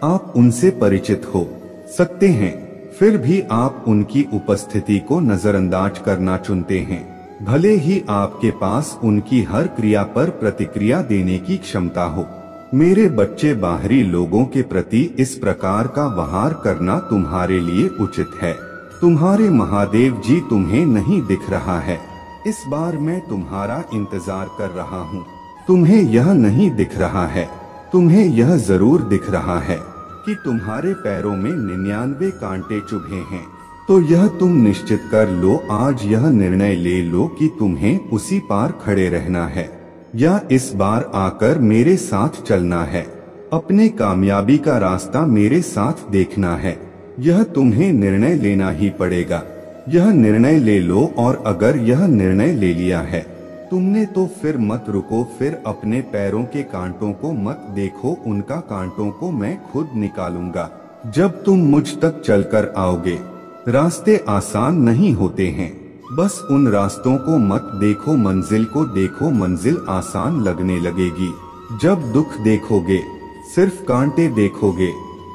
आप उनसे परिचित हो सकते हैं, फिर भी आप उनकी उपस्थिति को नजरअंदाज करना चुनते हैं, भले ही आपके पास उनकी हर क्रिया पर प्रतिक्रिया देने की क्षमता हो। मेरे बच्चे, बाहरी लोगों के प्रति इस प्रकार का व्यवहार करना तुम्हारे लिए उचित है। तुम्हारे महादेव जी तुम्हें नहीं दिख रहा है। इस बार मैं तुम्हारा इंतजार कर रहा हूँ। तुम्हें यह नहीं दिख रहा है, तुम्हें यह जरूर दिख रहा है कि तुम्हारे पैरों में 99 कांटे चुभे हैं। तो यह तुम निश्चित कर लो, आज यह निर्णय ले लो कि तुम्हें उसी पार खड़े रहना है या इस बार आकर मेरे साथ चलना है। अपने कामयाबी का रास्ता मेरे साथ देखना है। यह तुम्हें निर्णय लेना ही पड़ेगा। यह निर्णय ले लो, और अगर यह निर्णय ले लिया है तुमने तो फिर मत रुको। फिर अपने पैरों के कांटों को मत देखो, उनका कांटों को मैं खुद निकालूंगा जब तुम मुझ तक चलकर आओगे। रास्ते आसान नहीं होते हैं, बस उन रास्तों को मत देखो, मंजिल को देखो। मंजिल आसान लगने लगेगी जब दुख देखोगे। सिर्फ कांटे देखोगे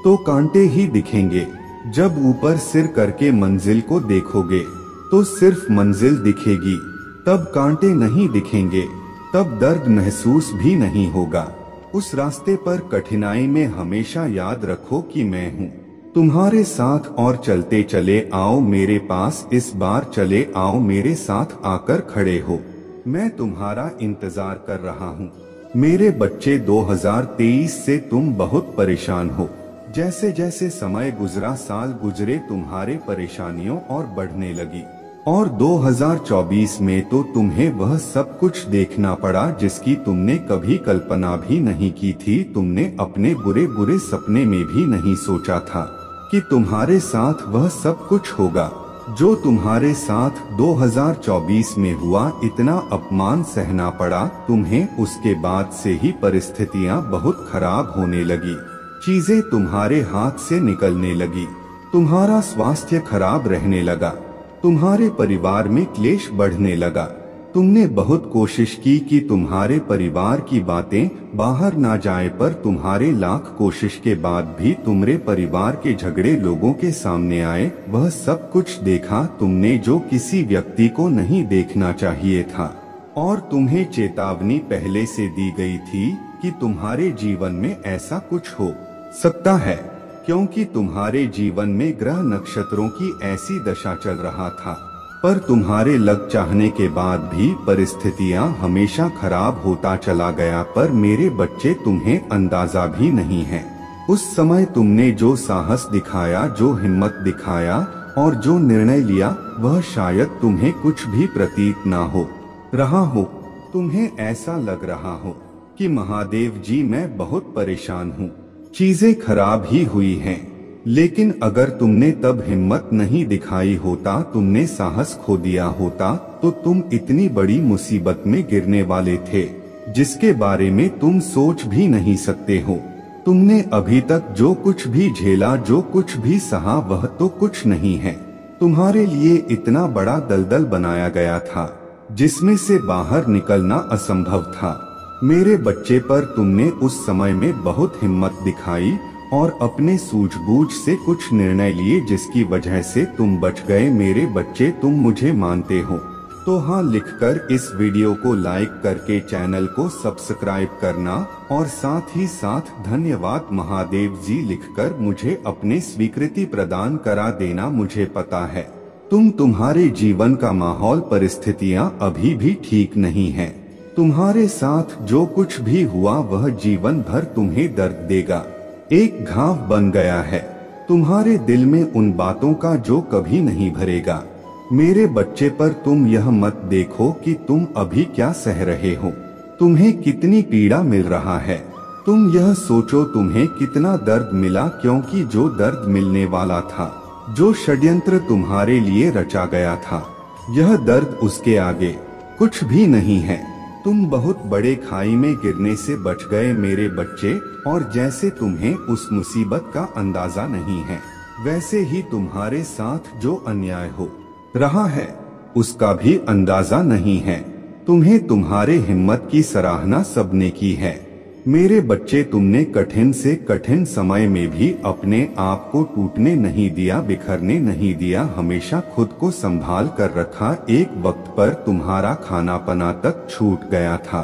तो कांटे ही दिखेंगे। जब ऊपर सिर करके मंजिल को देखोगे तो सिर्फ मंजिल दिखेगी, तब कांटे नहीं दिखेंगे, तब दर्द महसूस भी नहीं होगा। उस रास्ते पर कठिनाई में हमेशा याद रखो कि मैं हूँ तुम्हारे साथ, और चलते चले आओ मेरे पास। इस बार चले आओ मेरे साथ, आकर खड़े हो। मैं तुम्हारा इंतजार कर रहा हूँ। मेरे बच्चे, 2023 से तुम बहुत परेशान हो। जैसे जैसे समय गुजरा, साल गुजरे, तुम्हारे परेशानियों और बढ़ने लगी, और 2024 में तो तुम्हें वह सब कुछ देखना पड़ा जिसकी तुमने कभी कल्पना भी नहीं की थी। तुमने अपने बुरे बुरे सपने में भी नहीं सोचा था कि तुम्हारे साथ वह सब कुछ होगा जो तुम्हारे साथ 2024 में हुआ। इतना अपमान सहना पड़ा तुम्हें। उसके बाद से ही परिस्थितियां बहुत खराब होने लगी, चीजें तुम्हारे हाथ से निकलने लगी, तुम्हारा स्वास्थ्य खराब रहने लगा, तुम्हारे परिवार में क्लेश बढ़ने लगा। तुमने बहुत कोशिश की कि तुम्हारे परिवार की बातें बाहर ना जाए, पर तुम्हारे लाख कोशिश के बाद भी तुम्हारे परिवार के झगड़े लोगों के सामने आए। वह सब कुछ देखा तुमने जो किसी व्यक्ति को नहीं देखना चाहिए था, और तुम्हें चेतावनी पहले से दी गई थी कि तुम्हारे जीवन में ऐसा कुछ हो सकता है, क्योंकि तुम्हारे जीवन में ग्रह नक्षत्रों की ऐसी दशा चल रहा था। पर तुम्हारे लग चाहने के बाद भी परिस्थितियां हमेशा खराब होता चला गया। पर मेरे बच्चे, तुम्हें अंदाजा भी नहीं है उस समय तुमने जो साहस दिखाया, जो हिम्मत दिखाया और जो निर्णय लिया, वह शायद तुम्हें कुछ भी प्रतीत ना हो रहा हो। तुम्हें ऐसा लग रहा हो कि महादेव जी मैं बहुत परेशान हूँ, चीजें खराब ही हुई हैं। लेकिन अगर तुमने तब हिम्मत नहीं दिखाई होता, तुमने साहस खो दिया होता, तो तुम इतनी बड़ी मुसीबत में गिरने वाले थे जिसके बारे में तुम सोच भी नहीं सकते हो। तुमने अभी तक जो कुछ भी झेला, जो कुछ भी सहा, वह तो कुछ नहीं है। तुम्हारे लिए इतना बड़ा दलदल बनाया गया था जिसमें से बाहर निकलना असंभव था। मेरे बच्चे, पर तुमने उस समय में बहुत हिम्मत दिखाई और अपने सूझबूझ से कुछ निर्णय लिए जिसकी वजह से तुम बच गए। मेरे बच्चे, तुम मुझे मानते हो तो हाँ लिखकर इस वीडियो को लाइक करके चैनल को सब्सक्राइब करना, और साथ ही साथ धन्यवाद महादेव जी लिखकर मुझे अपनी स्वीकृति प्रदान करा देना। मुझे पता है तुम्हारे जीवन का माहौल, परिस्थितियाँ अभी भी ठीक नहीं है। तुम्हारे साथ जो कुछ भी हुआ वह जीवन भर तुम्हें दर्द देगा, एक घाव बन गया है तुम्हारे दिल में उन बातों का जो कभी नहीं भरेगा। मेरे बच्चे, पर तुम यह मत देखो कि तुम अभी क्या सह रहे हो, तुम्हें कितनी पीड़ा मिल रहा है। तुम यह सोचो तुम्हें कितना दर्द मिला, क्योंकि जो दर्द मिलने वाला था, जो षड्यंत्र तुम्हारे लिए रचा गया था, यह दर्द उसके आगे कुछ भी नहीं है। तुम बहुत बड़े खाई में गिरने से बच गए मेरे बच्चे, और जैसे तुम्हें उस मुसीबत का अंदाजा नहीं है, वैसे ही तुम्हारे साथ जो अन्याय हो रहा है उसका भी अंदाजा नहीं है। तुम्हें तुम्हारे हिम्मत की सराहना सबने की है मेरे बच्चे। तुमने कठिन से कठिन समय में भी अपने आप को टूटने नहीं दिया, बिखरने नहीं दिया, हमेशा खुद को संभाल कर रखा। एक वक्त पर तुम्हारा खाना पना तक छूट गया था,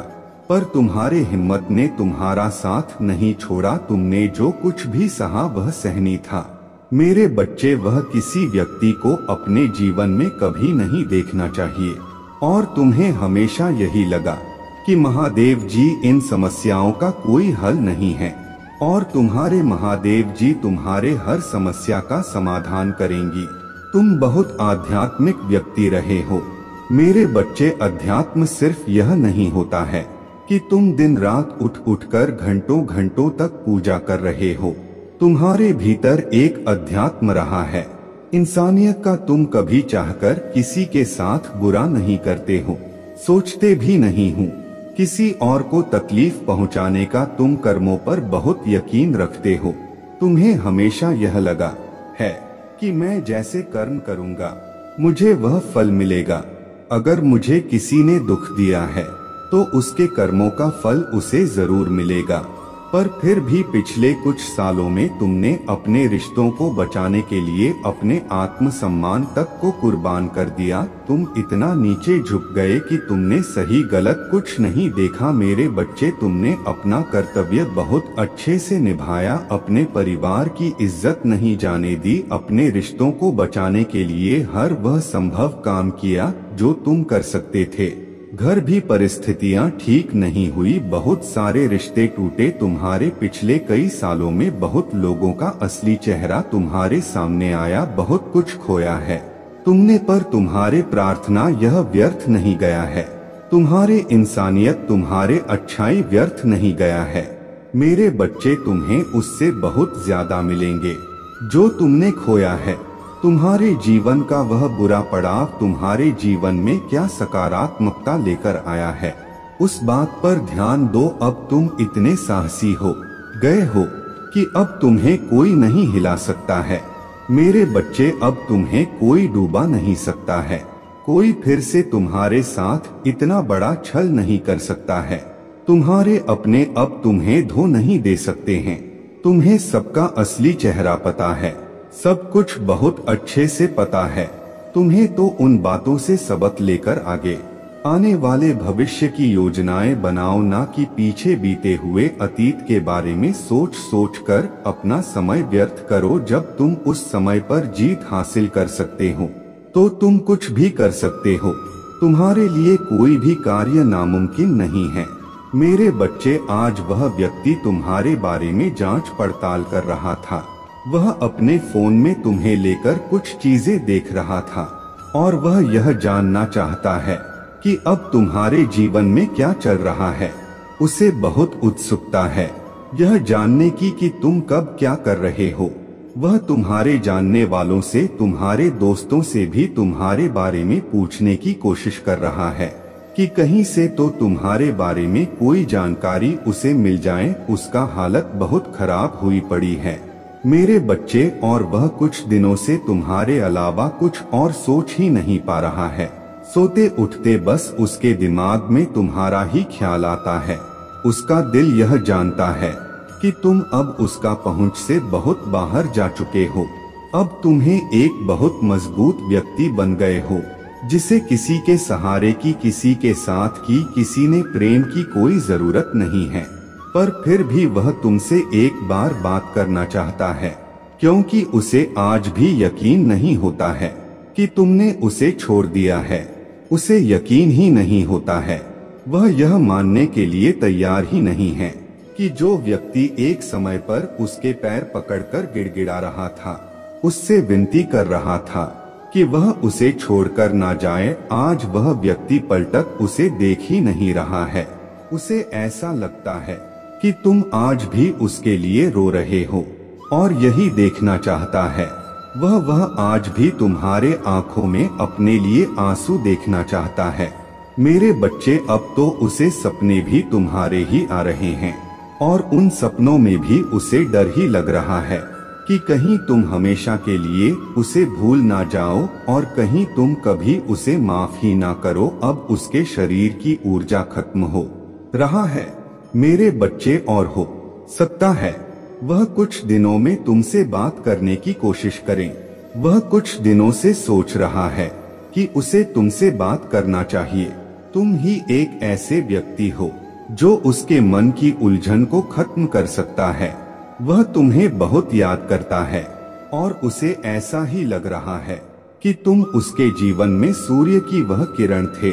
पर तुम्हारे हिम्मत ने तुम्हारा साथ नहीं छोड़ा। तुमने जो कुछ भी सहा वह सहनीय था मेरे बच्चे। वह किसी व्यक्ति को अपने जीवन में कभी नहीं देखना चाहिए, और तुम्हें हमेशा यही लगा कि महादेव जी इन समस्याओं का कोई हल नहीं है, और तुम्हारे महादेव जी तुम्हारे हर समस्या का समाधान करेंगी। तुम बहुत आध्यात्मिक व्यक्ति रहे हो मेरे बच्चे। अध्यात्म सिर्फ यह नहीं होता है कि तुम दिन रात उठ कर घंटों घंटों तक पूजा कर रहे हो। तुम्हारे भीतर एक अध्यात्म रहा है, इंसानियत का। तुम कभी चाहकर किसी के साथ बुरा नहीं करते हो, सोचते भी नहीं हो। किसी और को तकलीफ पहुंचाने का तुम कर्मों पर बहुत यकीन रखते हो। तुम्हें हमेशा यह लगा है कि मैं जैसे कर्म करूंगा मुझे वह फल मिलेगा। अगर मुझे किसी ने दुख दिया है तो उसके कर्मों का फल उसे जरूर मिलेगा। पर फिर भी पिछले कुछ सालों में तुमने अपने रिश्तों को बचाने के लिए अपने आत्मसम्मान तक को कुर्बान कर दिया। तुम इतना नीचे झुक गए कि तुमने सही गलत कुछ नहीं देखा मेरे बच्चे। तुमने अपना कर्तव्य बहुत अच्छे से निभाया, अपने परिवार की इज्जत नहीं जाने दी, अपने रिश्तों को बचाने के लिए हर वह संभव काम किया जो तुम कर सकते थे। घर भी परिस्थितियां ठीक नहीं हुई, बहुत सारे रिश्ते टूटे। तुम्हारे पिछले कई सालों में बहुत लोगों का असली चेहरा तुम्हारे सामने आया, बहुत कुछ खोया है तुमने, पर तुम्हारे प्रार्थना यह व्यर्थ नहीं गया है। तुम्हारे इंसानियत, तुम्हारे अच्छाई व्यर्थ नहीं गया है मेरे बच्चे। तुम्हें उससे बहुत ज्यादा मिलेंगे जो तुमने खोया है। तुम्हारे जीवन का वह बुरा पड़ाव तुम्हारे जीवन में क्या सकारात्मकता लेकर आया है, उस बात पर ध्यान दो। अब तुम इतने साहसी हो गए हो कि अब तुम्हें कोई नहीं हिला सकता है। मेरे बच्चे, अब तुम्हें कोई डूबा नहीं सकता है। कोई फिर से तुम्हारे साथ इतना बड़ा छल नहीं कर सकता है। तुम्हारे अपने अब तुम्हें धो नहीं दे सकते हैं। तुम्हें सबका असली चेहरा पता है, सब कुछ बहुत अच्छे से पता है। तुम्हें तो उन बातों से सबक लेकर आगे आने वाले भविष्य की योजनाएं बनाओ, ना कि पीछे बीते हुए अतीत के बारे में सोच सोच कर अपना समय व्यर्थ करो। जब तुम उस समय पर जीत हासिल कर सकते हो तो तुम कुछ भी कर सकते हो। तुम्हारे लिए कोई भी कार्य नामुमकिन नहीं है। मेरे बच्चे, आज वह व्यक्ति तुम्हारे बारे में जांच पड़ताल कर रहा था। वह अपने फोन में तुम्हें लेकर कुछ चीजें देख रहा था और वह यह जानना चाहता है कि अब तुम्हारे जीवन में क्या चल रहा है। उसे बहुत उत्सुकता है यह जानने की कि तुम कब क्या कर रहे हो। वह तुम्हारे जानने वालों से, तुम्हारे दोस्तों से भी तुम्हारे बारे में पूछने की कोशिश कर रहा है कि कहीं से तो तुम्हारे बारे में कोई जानकारी उसे मिल जाए। उसका हालत बहुत खराब हुई पड़ी है मेरे बच्चे, और वह कुछ दिनों से तुम्हारे अलावा कुछ और सोच ही नहीं पा रहा है। सोते उठते बस उसके दिमाग में तुम्हारा ही ख्याल आता है। उसका दिल यह जानता है कि तुम अब उसका पहुंच से बहुत बाहर जा चुके हो। अब तुम्हें एक बहुत मजबूत व्यक्ति बन गए हो, जिसे किसी के सहारे की, किसी के साथ की, किसी ने प्रेम की कोई जरूरत नहीं है। पर फिर भी वह तुमसे एक बार बात करना चाहता है, क्योंकि उसे आज भी यकीन नहीं होता है कि तुमने उसे छोड़ दिया है। उसे यकीन ही नहीं होता है, वह यह मानने के लिए तैयार ही नहीं है कि जो व्यक्ति एक समय पर उसके पैर पकड़कर गिड़गिड़ा रहा था, उससे विनती कर रहा था कि वह उसे छोड़कर ना जाए, आज वह व्यक्ति पलटक उसे देख ही नहीं रहा है। उसे ऐसा लगता है कि तुम आज भी उसके लिए रो रहे हो और यही देखना चाहता है। वह आज भी तुम्हारे आंखों में अपने लिए आंसू देखना चाहता है। मेरे बच्चे, अब तो उसे सपने भी तुम्हारे ही आ रहे हैं और उन सपनों में भी उसे डर ही लग रहा है कि कहीं तुम हमेशा के लिए उसे भूल ना जाओ और कहीं तुम कभी उसे माफ ही ना करो। अब उसके शरीर की ऊर्जा खत्म हो रहा है मेरे बच्चे, और हो सकता है वह कुछ दिनों में तुमसे बात करने की कोशिश करें। वह कुछ दिनों से सोच रहा है कि उसे तुमसे बात करना चाहिए। तुम ही एक ऐसे व्यक्ति हो जो उसके मन की उलझन को खत्म कर सकता है। वह तुम्हें बहुत याद करता है और उसे ऐसा ही लग रहा है कि तुम उसके जीवन में सूर्य की वह किरण थे,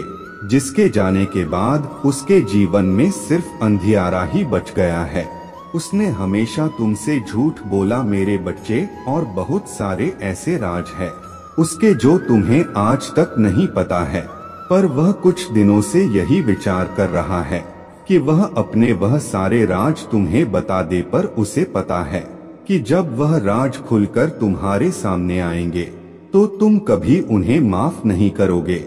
जिसके जाने के बाद उसके जीवन में सिर्फ अंधियारा ही बच गया है। उसने हमेशा तुमसे झूठ बोला मेरे बच्चे, और बहुत सारे ऐसे राज है उसके जो तुम्हें आज तक नहीं पता है। पर वह कुछ दिनों से यही विचार कर रहा है कि वह अपने वह सारे राज तुम्हें बता दे, पर उसे पता है कि जब वह राज खुलकर तुम्हारे सामने आएंगे तो तुम कभी उन्हें माफ नहीं करोगे।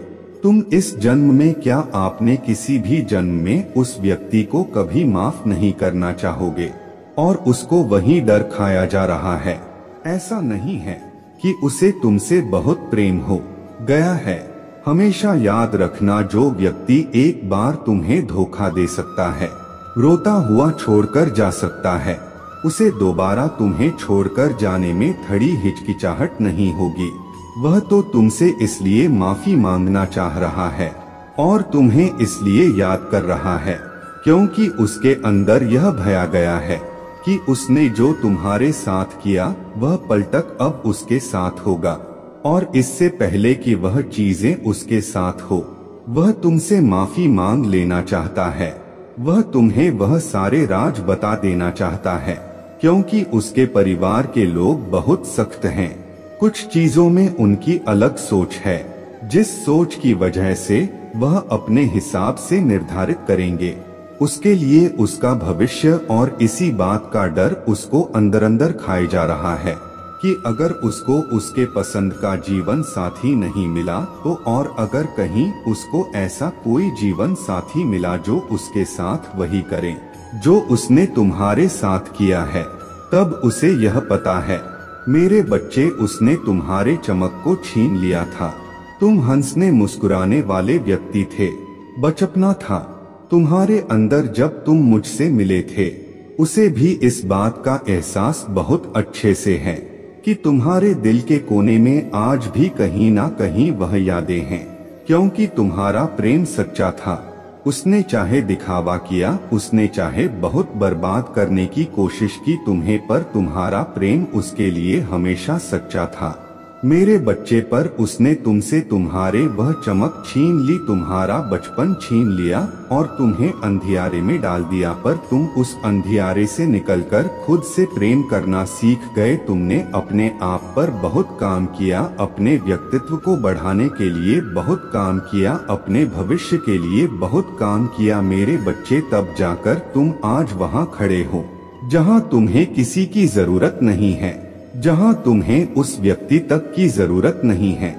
तुम इस जन्म में क्या, आपने किसी भी जन्म में उस व्यक्ति को कभी माफ नहीं करना चाहोगे और उसको वही डर खाया जा रहा है। ऐसा नहीं है कि उसे तुमसे बहुत प्रेम हो गया है। हमेशा याद रखना, जो व्यक्ति एक बार तुम्हें धोखा दे सकता है, रोता हुआ छोड़कर जा सकता है, उसे दोबारा तुम्हें छोड़कर जाने में थोड़ी हिचकिचाहट नहीं होगी। वह तो तुमसे इसलिए माफी मांगना चाह रहा है और तुम्हें इसलिए याद कर रहा है क्योंकि उसके अंदर यह भय आ गया है कि उसने जो तुम्हारे साथ किया वह पलटक अब उसके साथ होगा, और इससे पहले कि वह चीजें उसके साथ हो, वह तुमसे माफी मांग लेना चाहता है। वह तुम्हें वह सारे राज बता देना चाहता है क्योंकि उसके परिवार के लोग बहुत सख्त हैं। कुछ चीजों में उनकी अलग सोच है, जिस सोच की वजह से वह अपने हिसाब से निर्धारित करेंगे उसके लिए उसका भविष्य, और इसी बात का डर उसको अंदर अंदर खाए जा रहा है कि अगर उसको उसके पसंद का जीवन साथी नहीं मिला तो, और अगर कहीं उसको ऐसा कोई जीवन साथी मिला जो उसके साथ वही करे जो उसने तुम्हारे साथ किया है, तब उसे यह पता है मेरे बच्चे, उसने तुम्हारे चमक को छीन लिया था। तुम हंसने मुस्कुराने वाले व्यक्ति थे, बचपना था तुम्हारे अंदर जब तुम मुझसे मिले थे। उसे भी इस बात का एहसास बहुत अच्छे से है कि तुम्हारे दिल के कोने में आज भी कहीं ना कहीं वह यादें हैं, क्योंकि तुम्हारा प्रेम सच्चा था। उसने चाहे दिखावा किया, उसने चाहे बहुत बर्बाद करने की कोशिश की तुम्हें, पर तुम्हारा प्रेम उसके लिए हमेशा सच्चा था। मेरे बच्चे, पर उसने तुमसे तुम्हारे वह चमक छीन ली, तुम्हारा बचपन छीन लिया और तुम्हें अंधियारे में डाल दिया। पर तुम उस अंधियारे से निकलकर खुद से प्रेम करना सीख गए। तुमने अपने आप पर बहुत काम किया, अपने व्यक्तित्व को बढ़ाने के लिए बहुत काम किया, अपने भविष्य के लिए बहुत काम किया मेरे बच्चे, तब जाकर तुम आज वहाँ खड़े हो जहाँ तुम्हें किसी की जरूरत नहीं है, जहां तुम्हें उस व्यक्ति तक की जरूरत नहीं है।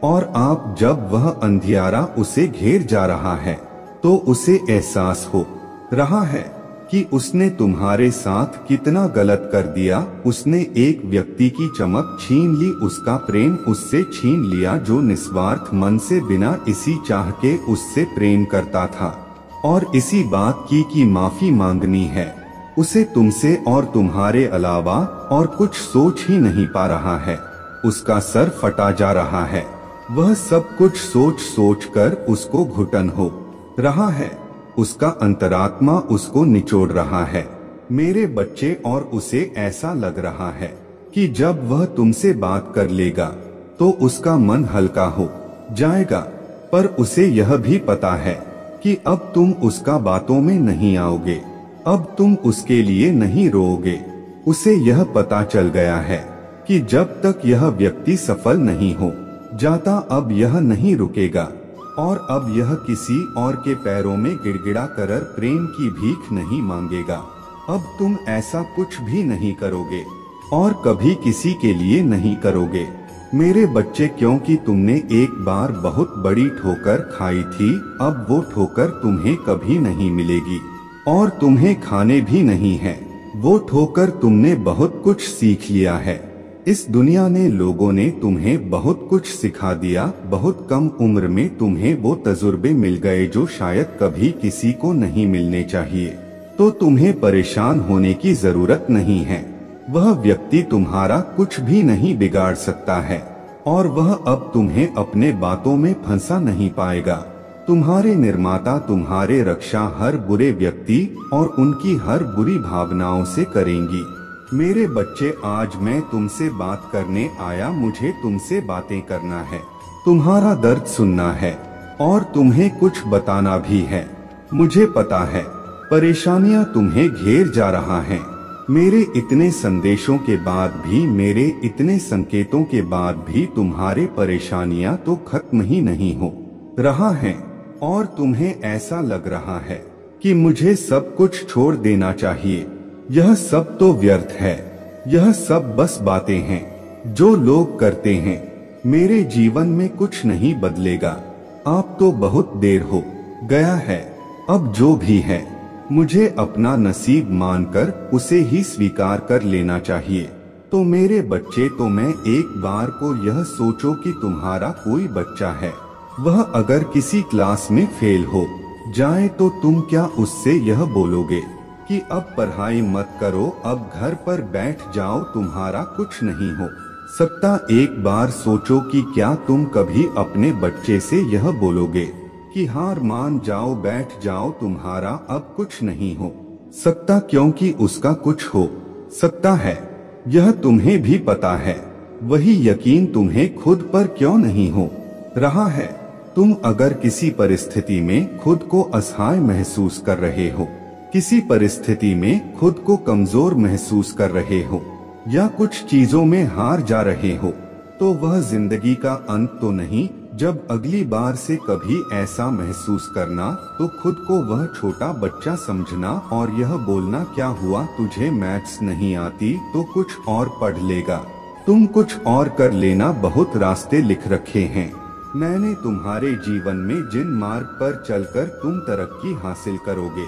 और आप जब वह अंधियारा उसे घेर जा रहा है तो उसे एहसास हो रहा है कि उसने तुम्हारे साथ कितना गलत कर दिया। उसने एक व्यक्ति की चमक छीन ली, उसका प्रेम उससे छीन लिया जो निस्वार्थ मन से बिना इसी चाह के उससे प्रेम करता था, और इसी बात की कि माफी मांगनी है उसे तुमसे, और तुम्हारे अलावा और कुछ सोच ही नहीं पा रहा है। उसका सर फटा जा रहा है, वह सब कुछ सोच सोच कर उसको घुटन हो रहा है, उसका अंतरात्मा उसको निचोड़ रहा है मेरे बच्चे। और उसे ऐसा लग रहा है कि जब वह तुमसे बात कर लेगा तो उसका मन हल्का हो जाएगा, पर उसे यह भी पता है कि अब तुम उसका बातों में नहीं आओगे, अब तुम उसके लिए नहीं रोओगे। उसे यह पता चल गया है कि जब तक यह व्यक्ति सफल नहीं हो जाता अब यह नहीं रुकेगा, और अब यह किसी और के पैरों में गिड़गिड़ा कर प्रेम की भीख नहीं मांगेगा। अब तुम ऐसा कुछ भी नहीं करोगे और कभी किसी के लिए नहीं करोगे मेरे बच्चे, क्योंकि तुमने एक बार बहुत बड़ी ठोकर खाई थी। अब वो ठोकर तुम्हें कभी नहीं मिलेगी और तुम्हें खाने भी नहीं है वो ठोकर। तुमने बहुत कुछ सीख लिया है, इस दुनिया ने, लोगों ने तुम्हें बहुत कुछ सिखा दिया। बहुत कम उम्र में तुम्हें वो तजुर्बे मिल गए जो शायद कभी किसी को नहीं मिलने चाहिए। तो तुम्हें परेशान होने की जरूरत नहीं है, वह व्यक्ति तुम्हारा कुछ भी नहीं बिगाड़ सकता है, और वह अब तुम्हें अपने बातों में फंसा नहीं पाएगा। तुम्हारे निर्माता तुम्हारे रक्षा हर बुरे व्यक्ति और उनकी हर बुरी भावनाओं से करेंगी मेरे बच्चे। आज मैं तुमसे बात करने आया, मुझे तुमसे बातें करना है, तुम्हारा दर्द सुनना है और तुम्हें कुछ बताना भी है। मुझे पता है परेशानियां तुम्हें घेर जा रहा है, मेरे इतने संदेशों के बाद भी, मेरे इतने संकेतों के बाद भी तुम्हारे परेशानियां तो खत्म ही नहीं हो रहा है, और तुम्हें ऐसा लग रहा है कि मुझे सब कुछ छोड़ देना चाहिए। यह सब तो व्यर्थ है, यह सब बस बातें हैं जो लोग करते हैं, मेरे जीवन में कुछ नहीं बदलेगा। आप तो बहुत देर हो गया है, अब जो भी है मुझे अपना नसीब मानकर उसे ही स्वीकार कर लेना चाहिए। तो मेरे बच्चे, तो मैं एक बार को यह सोचो कि तुम्हारा कोई बच्चा है, वह अगर किसी क्लास में फेल हो जाए तो तुम क्या उससे यह बोलोगे कि अब पढ़ाई मत करो, अब घर पर बैठ जाओ, तुम्हारा कुछ नहीं हो सकता। एक बार सोचो कि क्या तुम कभी अपने बच्चे से यह बोलोगे कि हार मान जाओ, बैठ जाओ, तुम्हारा अब कुछ नहीं हो सकता, क्योंकि उसका कुछ हो सकता है, यह तुम्हें भी पता है। वही यकीन तुम्हें खुद पर क्यों नहीं हो रहा है? तुम अगर किसी परिस्थिति में खुद को असहाय महसूस कर रहे हो, किसी परिस्थिति में खुद को कमजोर महसूस कर रहे हो, या कुछ चीजों में हार जा रहे हो, तो वह जिंदगी का अंत तो नहीं। जब अगली बार से कभी ऐसा महसूस करना तो खुद को वह छोटा बच्चा समझना और यह बोलना, क्या हुआ तुझे मैथ्स नहीं आती तो कुछ और पढ़ लेगा, तुम कुछ और कर लेना, बहुत रास्ते लिख रखे हैं। मैंने तुम्हारे जीवन में जिन मार्ग पर चलकर तुम तरक्की हासिल करोगे,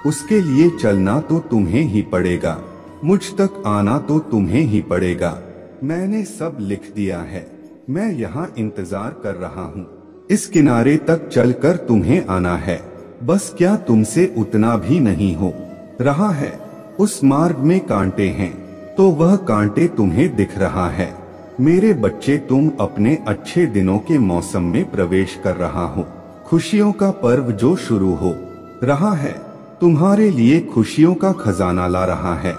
उसके लिए चलना तो तुम्हें ही पड़ेगा, मुझ तक आना तो तुम्हें ही पड़ेगा। मैंने सब लिख दिया है, मैं यहाँ इंतजार कर रहा हूँ। इस किनारे तक चलकर तुम्हें आना है, बस क्या तुमसे उतना भी नहीं हो रहा है? उस मार्ग में कांटे हैं, तो वह कांटे तुम्हें दिख रहा है। मेरे बच्चे, तुम अपने अच्छे दिनों के मौसम में प्रवेश कर रहा हो। खुशियों का पर्व जो शुरू हो रहा है, तुम्हारे लिए खुशियों का खजाना ला रहा है।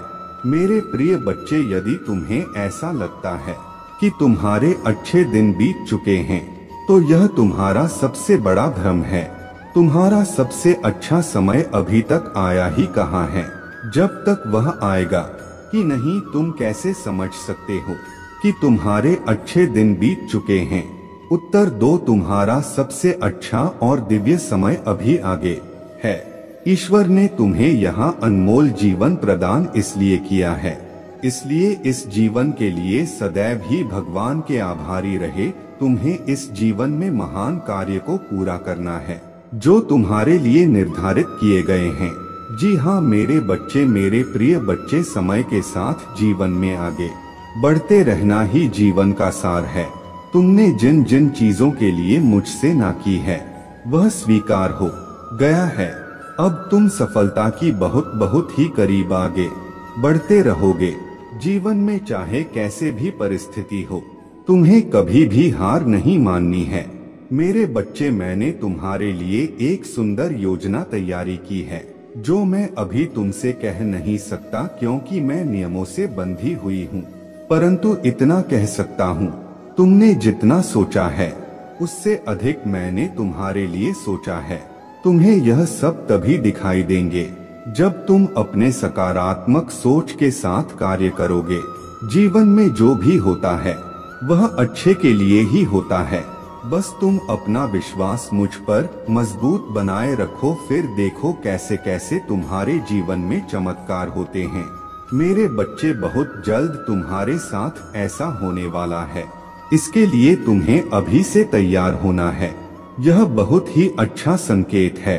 मेरे प्रिय बच्चे, यदि तुम्हें ऐसा लगता है कि तुम्हारे अच्छे दिन बीत चुके हैं, तो यह तुम्हारा सबसे बड़ा भ्रम है। तुम्हारा सबसे अच्छा समय अभी तक आया ही कहाँ है। जब तक वह आएगा कि नहीं, तुम कैसे समझ सकते हो कि तुम्हारे अच्छे दिन बीत चुके हैं? उत्तर दो, तुम्हारा सबसे अच्छा और दिव्य समय अभी आगे है। ईश्वर ने तुम्हें यहाँ अनमोल जीवन प्रदान इसलिए किया है, इसलिए इस जीवन के लिए सदैव ही भगवान के आभारी रहे। तुम्हें इस जीवन में महान कार्य को पूरा करना है, जो तुम्हारे लिए निर्धारित किए गए हैं। जी हाँ मेरे बच्चे, मेरे प्रिय बच्चे, समय के साथ जीवन में आगे बढ़ते रहना ही जीवन का सार है। तुमने जिन जिन चीजों के लिए मुझसे ना की है, वह स्वीकार हो गया है। अब तुम सफलता की बहुत बहुत ही करीब आगे बढ़ते रहोगे। जीवन में चाहे कैसे भी परिस्थिति हो, तुम्हें कभी भी हार नहीं माननी है। मेरे बच्चे, मैंने तुम्हारे लिए एक सुंदर योजना तैयारी की है, जो मैं अभी तुमसे कह नहीं सकता, क्योंकि मैं नियमों से बंधी हुई हूँ। परंतु इतना कह सकता हूँ, तुमने जितना सोचा है उससे अधिक मैंने तुम्हारे लिए सोचा है। तुम्हें यह सब तभी दिखाई देंगे जब तुम अपने सकारात्मक सोच के साथ कार्य करोगे। जीवन में जो भी होता है वह अच्छे के लिए ही होता है। बस तुम अपना विश्वास मुझ पर मजबूत बनाए रखो, फिर देखो कैसे कैसे तुम्हारे जीवन में चमत्कार होते हैं। मेरे बच्चे, बहुत जल्द तुम्हारे साथ ऐसा होने वाला है, इसके लिए तुम्हें अभी से तैयार होना है। यह बहुत ही अच्छा संकेत है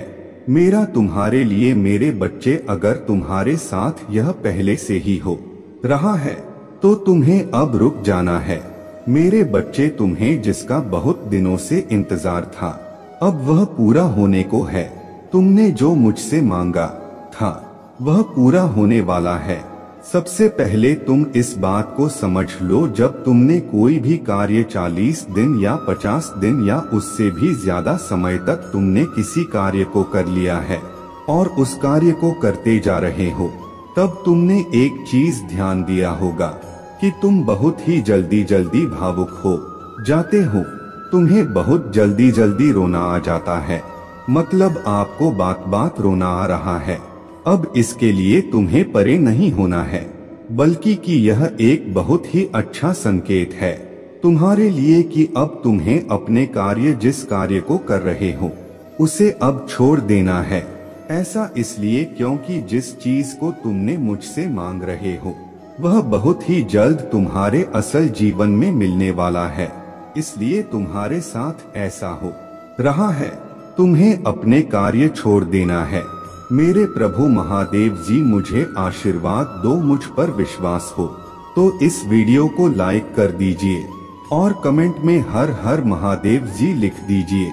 मेरा तुम्हारे लिए। मेरे बच्चे, अगर तुम्हारे साथ यह पहले से ही हो रहा है, तो तुम्हें अब रुक जाना है। मेरे बच्चे, तुम्हें जिसका बहुत दिनों से इंतजार था, अब वह पूरा होने को है। तुमने जो मुझसे मांगा था वह पूरा होने वाला है। सबसे पहले तुम इस बात को समझ लो, जब तुमने कोई भी कार्य 40 दिन या 50 दिन या उससे भी ज्यादा समय तक तुमने किसी कार्य को कर लिया है और उस कार्य को करते जा रहे हो, तब तुमने एक चीज ध्यान दिया होगा कि तुम बहुत ही जल्दी जल्दी भावुक हो जाते हो। तुम्हें बहुत जल्दी जल्दी रोना आ जाता है, मतलब आपको बात बात रोना आ रहा है। अब इसके लिए तुम्हें परे नहीं होना है, बल्कि कि यह एक बहुत ही अच्छा संकेत है तुम्हारे लिए कि अब तुम्हें अपने कार्य, जिस कार्य को कर रहे हो, उसे अब छोड़ देना है। ऐसा इसलिए क्योंकि जिस चीज को तुमने मुझसे मांग रहे हो वह बहुत ही जल्द तुम्हारे असल जीवन में मिलने वाला है। इसलिए तुम्हारे साथ ऐसा हो रहा है, तुम्हें अपने कार्य छोड़ देना है। मेरे प्रभु महादेव जी, मुझे आशीर्वाद दो, मुझ पर विश्वास हो तो इस वीडियो को लाइक कर दीजिए और कमेंट में हर हर महादेव जी लिख दीजिए।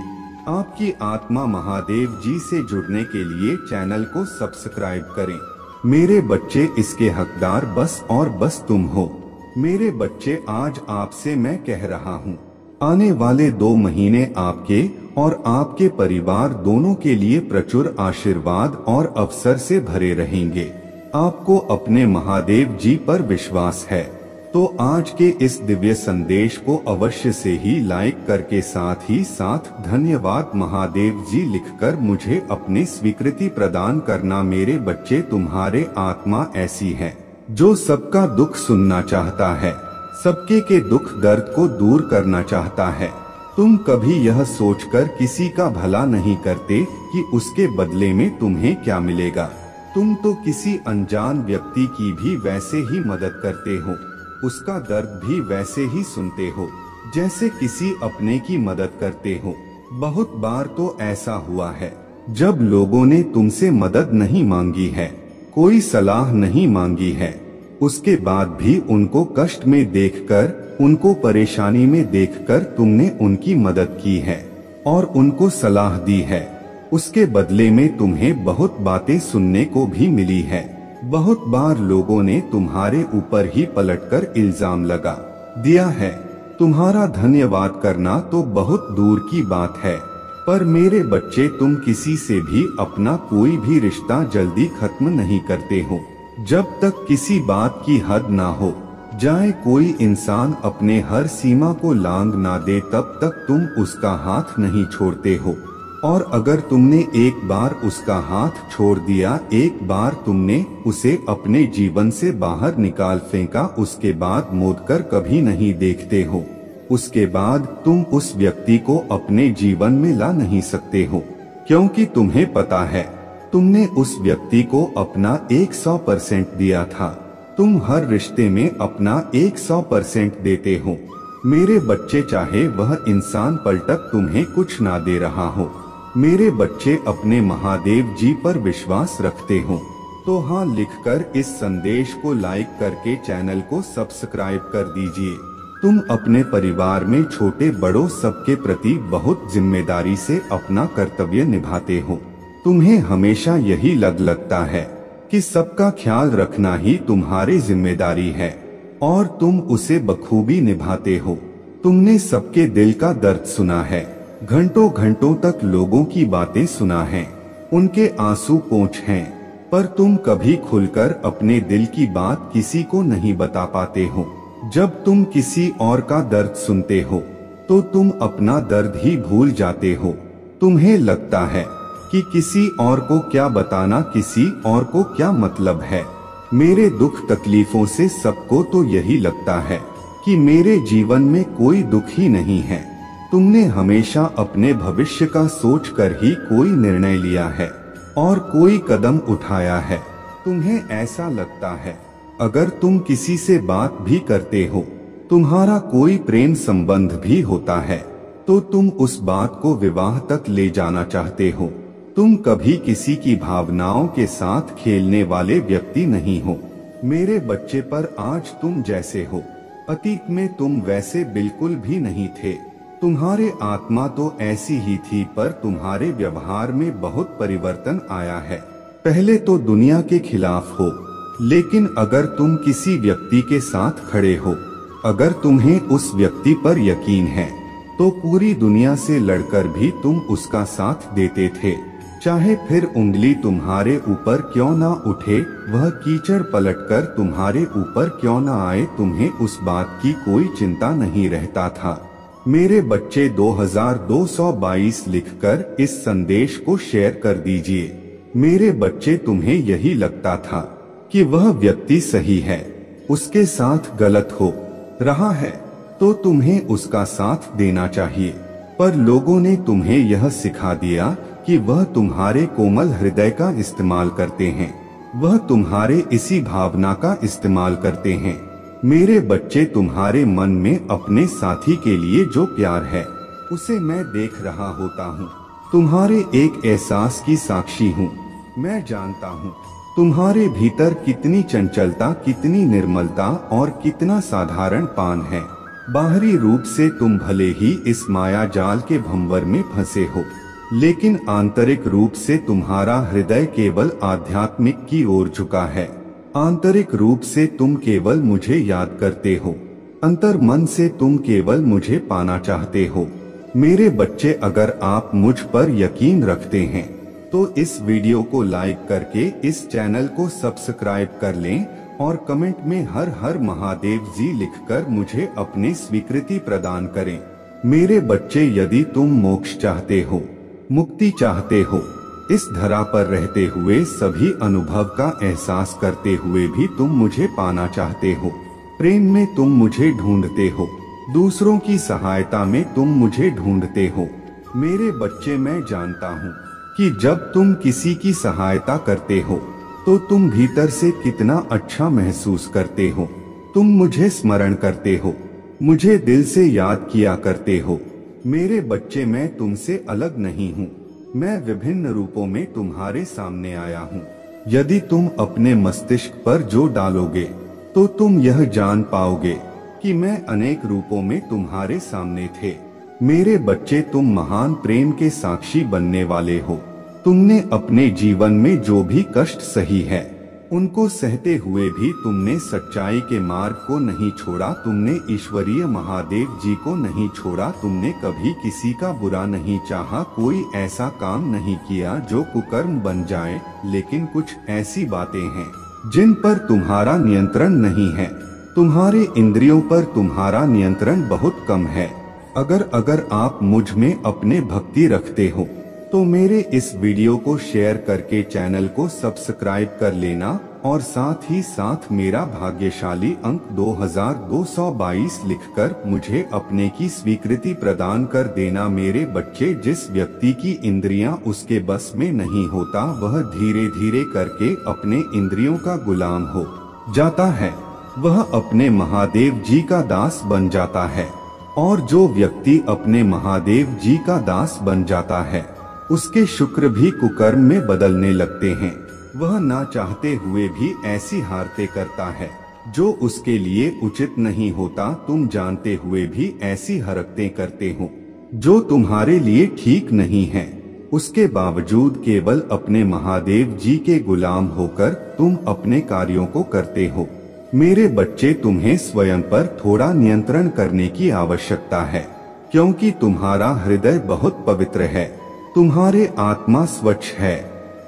आपकी आत्मा महादेव जी से जुड़ने के लिए चैनल को सब्सक्राइब करें। मेरे बच्चे, इसके हकदार बस और बस तुम हो। मेरे बच्चे, आज आपसे मैं कह रहा हूँ, आने वाले 2 महीने आपके और आपके परिवार दोनों के लिए प्रचुर आशीर्वाद और अवसर से भरे रहेंगे। आपको अपने महादेव जी पर विश्वास है तो आज के इस दिव्य संदेश को अवश्य से ही लाइक करके साथ ही साथ धन्यवाद महादेव जी लिखकर मुझे अपनी स्वीकृति प्रदान करना। मेरे बच्चे, तुम्हारे आत्मा ऐसी है जो सबका दुख सुनना चाहता है, सबके के दुख दर्द को दूर करना चाहता है। तुम कभी यह सोचकर किसी का भला नहीं करते कि उसके बदले में तुम्हें क्या मिलेगा। तुम तो किसी अनजान व्यक्ति की भी वैसे ही मदद करते हो उसका दर्द भी वैसे ही सुनते हो जैसे किसी अपने की मदद करते हो। बहुत बार तो ऐसा हुआ है जब लोगों ने तुमसे मदद नहीं मांगी है, कोई सलाह नहीं मांगी है, उसके बाद भी उनको कष्ट में देखकर, उनको परेशानी में देखकर तुमने उनकी मदद की है और उनको सलाह दी है। उसके बदले में तुम्हें बहुत बातें सुनने को भी मिली है। बहुत बार लोगों ने तुम्हारे ऊपर ही पलटकर इल्जाम लगा दिया है। तुम्हारा धन्यवाद करना तो बहुत दूर की बात है, पर मेरे बच्चे तुम किसी से भी अपना कोई भी रिश्ता जल्दी खत्म नहीं करते हो जब तक किसी बात की हद ना हो जाए। कोई इंसान अपने हर सीमा को लांघ ना दे तब तक तुम उसका हाथ नहीं छोड़ते हो, और अगर तुमने एक बार उसका हाथ छोड़ दिया, एक बार तुमने उसे अपने जीवन से बाहर निकाल फेंका, उसके बाद मोड़कर कभी नहीं देखते हो। उसके बाद तुम उस व्यक्ति को अपने जीवन में ला नहीं सकते हो, क्योंकि तुम्हें पता है तुमने उस व्यक्ति को अपना 100% दिया था। तुम हर रिश्ते में अपना 100% देते हो मेरे बच्चे, चाहे वह इंसान पलटक तुम्हें कुछ ना दे रहा हो। मेरे बच्चे अपने महादेव जी पर विश्वास रखते हो तो हाँ लिखकर इस संदेश को लाइक करके चैनल को सब्सक्राइब कर दीजिए। तुम अपने परिवार में छोटे बड़ों सबके प्रति बहुत जिम्मेदारी से अपना कर्तव्य निभाते हो। तुम्हें हमेशा यही लगता है कि सबका ख्याल रखना ही तुम्हारी जिम्मेदारी है और तुम उसे बखूबी निभाते हो। तुमने सबके दिल का दर्द सुना है, घंटों घंटों तक लोगों की बातें सुना है, उनके आंसू पोंछ हैं, पर तुम कभी खुलकर अपने दिल की बात किसी को नहीं बता पाते हो। जब तुम किसी और का दर्द सुनते हो तो तुम अपना दर्द ही भूल जाते हो। तुम्हें लगता है कि किसी और को क्या बताना, किसी और को क्या मतलब है। मेरे दुख तकलीफों से सबको तो यही लगता है कि मेरे जीवन में कोई दुख ही नहीं है। तुमने हमेशा अपने भविष्य का सोचकर ही कोई निर्णय लिया है और कोई कदम उठाया है। तुम्हें ऐसा लगता है अगर तुम किसी से बात भी करते हो, तुम्हारा कोई प्रेम संबंध भी होता है, तो तुम उस बात को विवाह तक ले जाना चाहते हो। तुम कभी किसी की भावनाओं के साथ खेलने वाले व्यक्ति नहीं हो मेरे बच्चे, पर आज तुम जैसे हो, अतीत में तुम वैसे बिल्कुल भी नहीं थे। तुम्हारे आत्मा तो ऐसी ही थी, पर तुम्हारे व्यवहार में बहुत परिवर्तन आया है। पहले तो दुनिया के खिलाफ हो, लेकिन अगर तुम किसी व्यक्ति के साथ खड़े हो, अगर तुम्हें उस व्यक्ति पर यकीन है, तो पूरी दुनिया से लड़कर भी तुम उसका साथ देते थे। चाहे फिर उंगली तुम्हारे ऊपर क्यों ना उठे, वह कीचड़ पलटकर तुम्हारे ऊपर क्यों ना आए, तुम्हें उस बात की कोई चिंता नहीं रहता था। मेरे बच्चे 2222 लिखकर इस संदेश को शेयर कर दीजिए। मेरे बच्चे तुम्हें यही लगता था कि वह व्यक्ति सही है, उसके साथ गलत हो रहा है तो तुम्हें उसका साथ देना चाहिए, पर लोगों ने तुम्हें यह सिखा दिया कि वह तुम्हारे कोमल हृदय का इस्तेमाल करते हैं, वह तुम्हारे इसी भावना का इस्तेमाल करते हैं। मेरे बच्चे, तुम्हारे मन में अपने साथी के लिए जो प्यार है उसे मैं देख रहा होता हूँ। तुम्हारे एक एहसास की साक्षी हूँ। मैं जानता हूँ तुम्हारे भीतर कितनी चंचलता, कितनी निर्मलता और कितना साधारणपन है। बाहरी रूप से तुम भले ही इस माया जाल के भंवर में फंसे हो, लेकिन आंतरिक रूप से तुम्हारा हृदय केवल आध्यात्मिक की ओर झुका है। आंतरिक रूप से तुम केवल मुझे याद करते हो, अंतर मन से तुम केवल मुझे पाना चाहते हो। मेरे बच्चे, अगर आप मुझ पर यकीन रखते हैं तो इस वीडियो को लाइक करके इस चैनल को सब्सक्राइब कर लें और कमेंट में हर हर महादेव जी लिखकर मुझे अपनी स्वीकृति प्रदान करें। मेरे बच्चे, यदि तुम मोक्ष चाहते हो, मुक्ति चाहते हो, इस धरा पर रहते हुए सभी अनुभव का एहसास करते हुए भी तुम मुझे पाना चाहते हो, प्रेम में तुम मुझे ढूंढते हो, दूसरों की सहायता में तुम मुझे ढूंढते हो, मेरे बच्चे, मैं जानता हूँ कि जब तुम किसी की सहायता करते हो तो तुम भीतर से कितना अच्छा महसूस करते हो। तुम मुझे स्मरण करते हो, मुझे दिल से याद किया करते हो। मेरे बच्चे, मैं तुमसे अलग नहीं हूँ। मैं विभिन्न रूपों में तुम्हारे सामने आया हूँ। यदि तुम अपने मस्तिष्क पर जो डालोगे तो तुम यह जान पाओगे कि मैं अनेक रूपों में तुम्हारे सामने थे। मेरे बच्चे, तुम महान प्रेम के साक्षी बनने वाले हो। तुमने अपने जीवन में जो भी कष्ट सही है, उनको सहते हुए भी तुमने सच्चाई के मार्ग को नहीं छोड़ा। तुमने ईश्वरीय महादेव जी को नहीं छोड़ा। तुमने कभी किसी का बुरा नहीं चाहा। कोई ऐसा काम नहीं किया जो कुकर्म बन जाए। लेकिन कुछ ऐसी बातें हैं जिन पर तुम्हारा नियंत्रण नहीं है। तुम्हारे इंद्रियों पर तुम्हारा नियंत्रण बहुत कम है। अगर आप मुझ में अपने भक्ति रखते हो तो मेरे इस वीडियो को शेयर करके चैनल को सब्सक्राइब कर लेना और साथ ही साथ मेरा भाग्यशाली अंक 2222 लिखकर मुझे अपने की स्वीकृति प्रदान कर देना। मेरे बच्चे, जिस व्यक्ति की इंद्रियां उसके बस में नहीं होता, वह धीरे धीरे करके अपने इंद्रियों का गुलाम हो जाता है। वह अपने महादेव जी का दास बन जाता है। और जो व्यक्ति अपने महादेव जी का दास बन जाता है, उसके शुक्र भी कुकर्म में बदलने लगते हैं। वह ना चाहते हुए भी ऐसी हारते करता है जो उसके लिए उचित नहीं होता। तुम जानते हुए भी ऐसी हरकतें करते हो जो तुम्हारे लिए ठीक नहीं है। उसके बावजूद केवल अपने महादेव जी के गुलाम होकर तुम अपने कार्यों को करते हो। मेरे बच्चे, तुम्हें स्वयं पर थोड़ा नियंत्रण करने की आवश्यकता है, क्योंकि तुम्हारा हृदय बहुत पवित्र है। तुम्हारे आत्मा स्वच्छ है।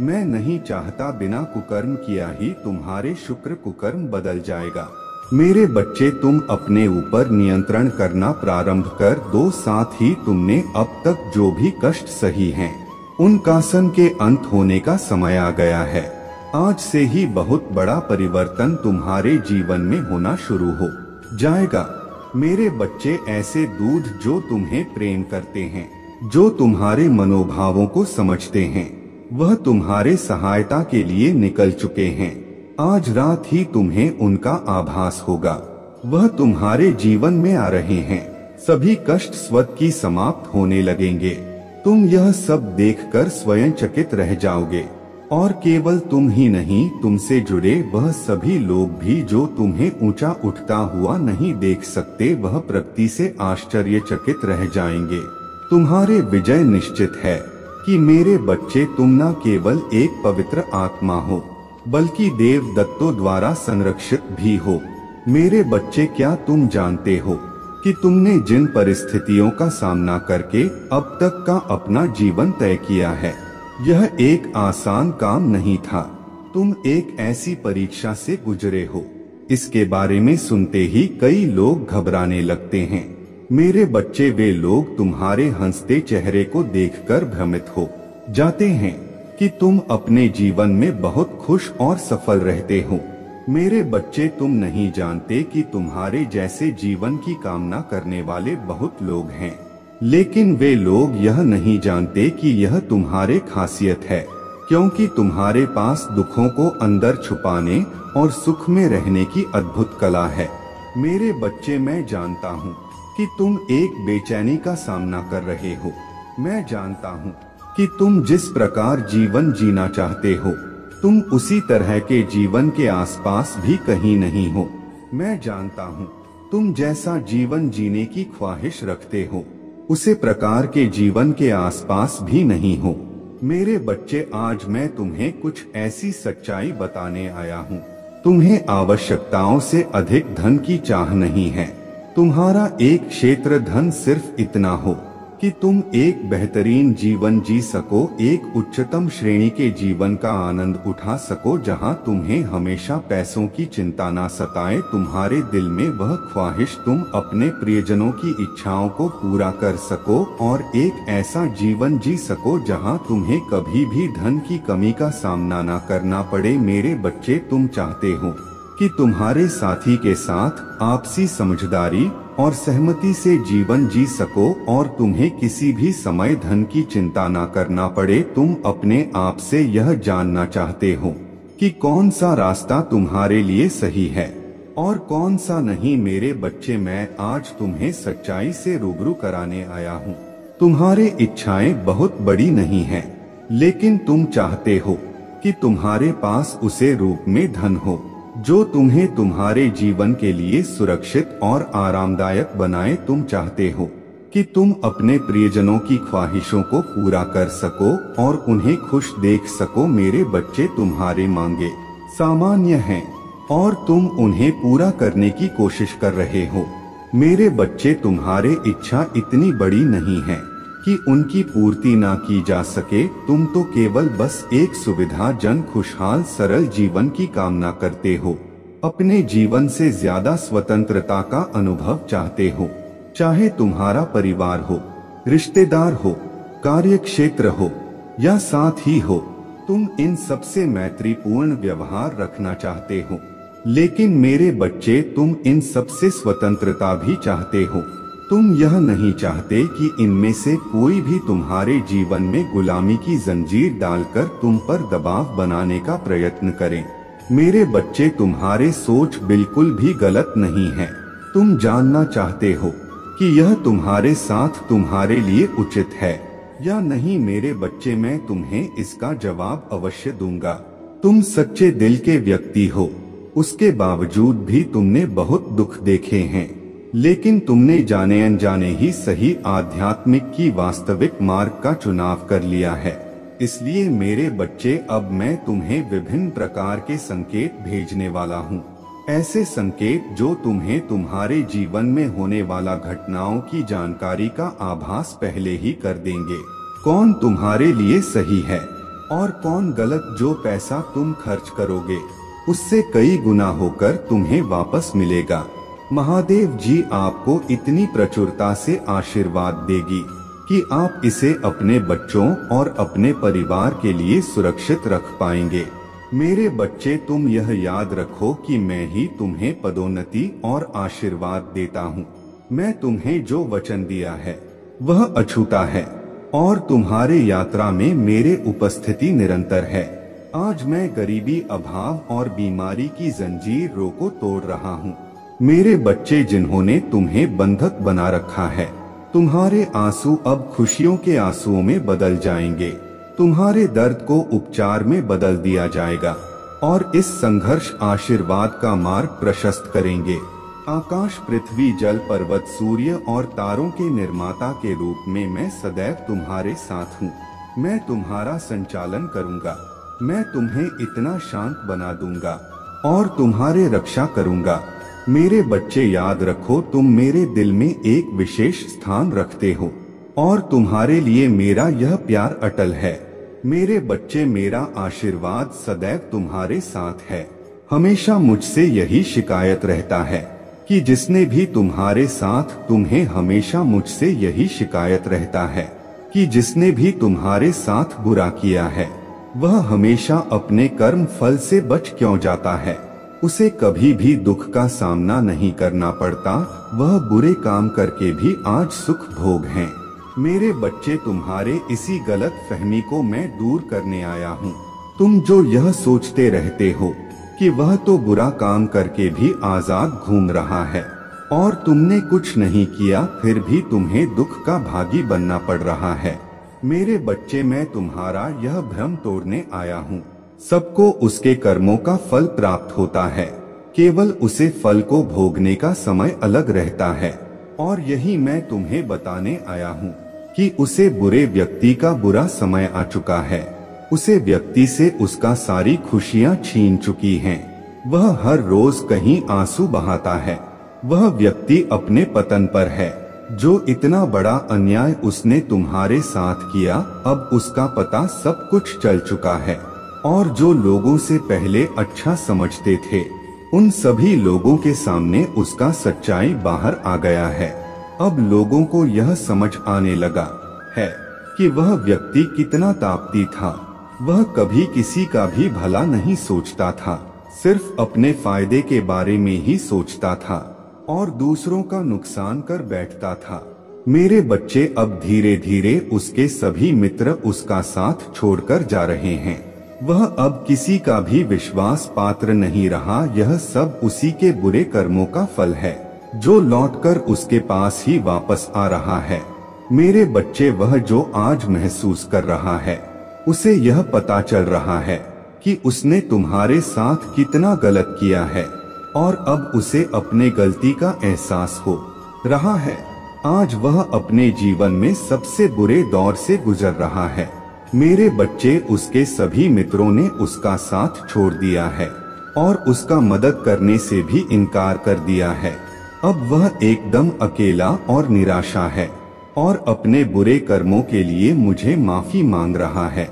मैं नहीं चाहता बिना कुकर्म किया ही तुम्हारे शुक्र कुकर्म बदल जाएगा। मेरे बच्चे, तुम अपने ऊपर नियंत्रण करना प्रारंभ कर दो। साथ ही तुमने अब तक जो भी कष्ट सही हैं, उन कासन के अंत होने का समय आ गया है। आज से ही बहुत बड़ा परिवर्तन तुम्हारे जीवन में होना शुरू हो जाएगा। मेरे बच्चे, ऐसे दूध जो तुम्हें प्रेम करते हैं, जो तुम्हारे मनोभावों को समझते हैं, वह तुम्हारे सहायता के लिए निकल चुके हैं। आज रात ही तुम्हें उनका आभास होगा। वह तुम्हारे जीवन में आ रहे हैं। सभी कष्ट स्वतः की समाप्त होने लगेंगे। तुम यह सब देखकर स्वयं चकित रह जाओगे। और केवल तुम ही नहीं, तुमसे जुड़े वह सभी लोग भी जो तुम्हें ऊंचा उठता हुआ नहीं देख सकते, वह प्रकृति से आश्चर्यचकित रह जाएंगे। तुम्हारे विजय निश्चित है कि मेरे बच्चे, तुम न केवल एक पवित्र आत्मा हो, बल्कि देव दत्तों द्वारा संरक्षित भी हो। मेरे बच्चे, क्या तुम जानते हो कि तुमने जिन परिस्थितियों का सामना करके अब तक का अपना जीवन तय किया है, यह एक आसान काम नहीं था। तुम एक ऐसी परीक्षा से गुजरे हो। इसके बारे में सुनते ही कई लोग घबराने लगते हैं। मेरे बच्चे, वे लोग तुम्हारे हंसते चेहरे को देखकर भ्रमित हो जाते हैं कि तुम अपने जीवन में बहुत खुश और सफल रहते हो। मेरे बच्चे, तुम नहीं जानते कि तुम्हारे जैसे जीवन की कामना करने वाले बहुत लोग हैं, लेकिन वे लोग यह नहीं जानते कि यह तुम्हारे खासियत है, क्योंकि तुम्हारे पास दुखों को अंदर छुपाने और सुख में रहने की अद्भुत कला है। मेरे बच्चे, मैं जानता हूँ कि तुम एक बेचैनी का सामना कर रहे हो। मैं जानता हूँ कि तुम जिस प्रकार जीवन जीना चाहते हो, तुम उसी तरह के जीवन के आसपास भी कहीं नहीं हो। मैं जानता हूँ तुम जैसा जीवन जीने की ख्वाहिश रखते हो, उसे प्रकार के जीवन के आसपास भी नहीं हो। मेरे बच्चे, आज मैं तुम्हें कुछ ऐसी सच्चाई बताने आया हूँ। तुम्हें आवश्यकताओं से अधिक धन की चाह नहीं है। तुम्हारा एक क्षेत्र धन सिर्फ इतना हो कि तुम एक बेहतरीन जीवन जी सको, एक उच्चतम श्रेणी के जीवन का आनंद उठा सको, जहां तुम्हें हमेशा पैसों की चिंता ना सताए। तुम्हारे दिल में वह ख्वाहिश, तुम अपने प्रियजनों की इच्छाओं को पूरा कर सको और एक ऐसा जीवन जी सको जहां तुम्हें कभी भी धन की कमी का सामना ना करना पड़े। मेरे बच्चे, तुम चाहते हो कि तुम्हारे साथी के साथ आपसी समझदारी और सहमति से जीवन जी सको और तुम्हें किसी भी समय धन की चिंता ना करना पड़े। तुम अपने आप से यह जानना चाहते हो कि कौन सा रास्ता तुम्हारे लिए सही है और कौन सा नहीं मेरे बच्चे, मैं आज तुम्हें सच्चाई से रूबरू कराने आया हूँ। तुम्हारे इच्छाएं बहुत बड़ी नहीं हैं, लेकिन तुम चाहते हो कि तुम्हारे पास उसे रूप में धन हो जो तुम्हें तुम्हारे जीवन के लिए सुरक्षित और आरामदायक बनाए। तुम चाहते हो कि तुम अपने प्रियजनों की ख्वाहिशों को पूरा कर सको और उन्हें खुश देख सको। मेरे बच्चे, तुम्हारे मांगे सामान्य हैं और तुम उन्हें पूरा करने की कोशिश कर रहे हो। मेरे बच्चे, तुम्हारे इच्छा इतनी बड़ी नहीं है कि उनकी पूर्ति ना की जा सके। तुम तो केवल बस एक सुविधाजनक, खुशहाल, सरल जीवन की कामना करते हो। अपने जीवन से ज्यादा स्वतंत्रता का अनुभव चाहते हो। चाहे तुम्हारा परिवार हो, रिश्तेदार हो, कार्य क्षेत्र हो या साथ ही हो, तुम इन सबसे मैत्रीपूर्ण व्यवहार रखना चाहते हो। लेकिन मेरे बच्चे, तुम इन सबसे स्वतंत्रता भी चाहते हो। तुम यह नहीं चाहते कि इनमें से कोई भी तुम्हारे जीवन में गुलामी की जंजीर डालकर तुम पर दबाव बनाने का प्रयत्न करे। मेरे बच्चे, तुम्हारे सोच बिल्कुल भी गलत नहीं है। तुम जानना चाहते हो कि यह तुम्हारे साथ तुम्हारे लिए उचित है या नहीं। मेरे बच्चे, मैं तुम्हें इसका जवाब अवश्य दूंगा। तुम सच्चे दिल के व्यक्ति हो, उसके बावजूद भी तुमने बहुत दुख देखे हैं, लेकिन तुमने जाने अनजाने ही सही आध्यात्मिक की वास्तविक मार्ग का चुनाव कर लिया है। इसलिए मेरे बच्चे, अब मैं तुम्हें विभिन्न प्रकार के संकेत भेजने वाला हूँ। ऐसे संकेत जो तुम्हें तुम्हारे जीवन में होने वाला घटनाओं की जानकारी का आभास पहले ही कर देंगे। कौन तुम्हारे लिए सही है और कौन गलत। जो पैसा तुम खर्च करोगे उससे कई गुना होकर तुम्हें वापस मिलेगा। महादेव जी आपको इतनी प्रचुरता से आशीर्वाद देगी कि आप इसे अपने बच्चों और अपने परिवार के लिए सुरक्षित रख पाएंगे। मेरे बच्चे, तुम यह याद रखो कि मैं ही तुम्हें पदोन्नति और आशीर्वाद देता हूँ। मैं तुम्हें जो वचन दिया है वह अछूता है और तुम्हारे यात्रा में मेरे उपस्थिति निरंतर है। आज मैं गरीबी, अभाव और बीमारी की जंजीरों को तोड़ रहा हूँ। मेरे बच्चे, जिन्होंने तुम्हें बंधक बना रखा है, तुम्हारे आंसू अब खुशियों के आंसुओं में बदल जाएंगे। तुम्हारे दर्द को उपचार में बदल दिया जाएगा और इस संघर्ष आशीर्वाद का मार्ग प्रशस्त करेंगे। आकाश, पृथ्वी, जल, पर्वत, सूर्य और तारों के निर्माता के रूप में मैं सदैव तुम्हारे साथ हूँ। मैं तुम्हारा संचालन करूँगा। मैं तुम्हें इतना शांत बना दूंगा और तुम्हारे रक्षा करूँगा। मेरे बच्चे, याद रखो, तुम मेरे दिल में एक विशेष स्थान रखते हो और तुम्हारे लिए मेरा यह प्यार अटल है। मेरे बच्चे, मेरा आशीर्वाद सदैव तुम्हारे साथ है। हमेशा मुझसे यही शिकायत रहता है कि जिसने भी तुम्हारे साथ, तुम्हें हमेशा मुझसे यही शिकायत रहता है कि जिसने भी तुम्हारे साथ बुरा किया है वह हमेशा अपने कर्म फल से बच क्यों जाता है। उसे कभी भी दुख का सामना नहीं करना पड़ता। वह बुरे काम करके भी आज सुख भोग हैं। मेरे बच्चे, तुम्हारे इसी गलत फहमी को मैं दूर करने आया हूँ। तुम जो यह सोचते रहते हो कि वह तो बुरा काम करके भी आजाद घूम रहा है और तुमने कुछ नहीं किया, फिर भी तुम्हें दुख का भागी बनना पड़ रहा है। मेरे बच्चे, मैं तुम्हारा यह भ्रम तोड़ने आया हूँ। सबको उसके कर्मों का फल प्राप्त होता है, केवल उसे फल को भोगने का समय अलग रहता है। और यही मैं तुम्हें बताने आया हूँ कि उसे बुरे व्यक्ति का बुरा समय आ चुका है। उसे व्यक्ति से उसका सारी खुशियाँ छीन चुकी हैं। वह हर रोज कहीं आंसू बहाता है। वह व्यक्ति अपने पतन पर है। जो इतना बड़ा अन्याय उसने तुम्हारे साथ किया, अब उसका पता सब कुछ चल चुका है। और जो लोगों से पहले अच्छा समझते थे, उन सभी लोगों के सामने उसका सच्चाई बाहर आ गया है। अब लोगों को यह समझ आने लगा है कि वह व्यक्ति कितना तापती था। वह कभी किसी का भी भला नहीं सोचता था, सिर्फ अपने फायदे के बारे में ही सोचता था और दूसरों का नुकसान कर बैठता था। मेरे बच्चे, अब धीरे धीरे उसके सभी मित्र उसका साथ छोड़कर जा रहे हैं। वह अब किसी का भी विश्वास पात्र नहीं रहा। यह सब उसी के बुरे कर्मों का फल है जो लौटकर उसके पास ही वापस आ रहा है। मेरे बच्चे, वह जो आज महसूस कर रहा है उसे यह पता चल रहा है कि उसने तुम्हारे साथ कितना गलत किया है और अब उसे अपने गलती का एहसास हो रहा है। आज वह अपने जीवन में सबसे बुरे दौर से गुजर रहा है। मेरे बच्चे, उसके सभी मित्रों ने उसका साथ छोड़ दिया है और उसका मदद करने से भी इनकार कर दिया है। अब वह एकदम अकेला और निराशा है और अपने बुरे कर्मों के लिए मुझे माफी मांग रहा है।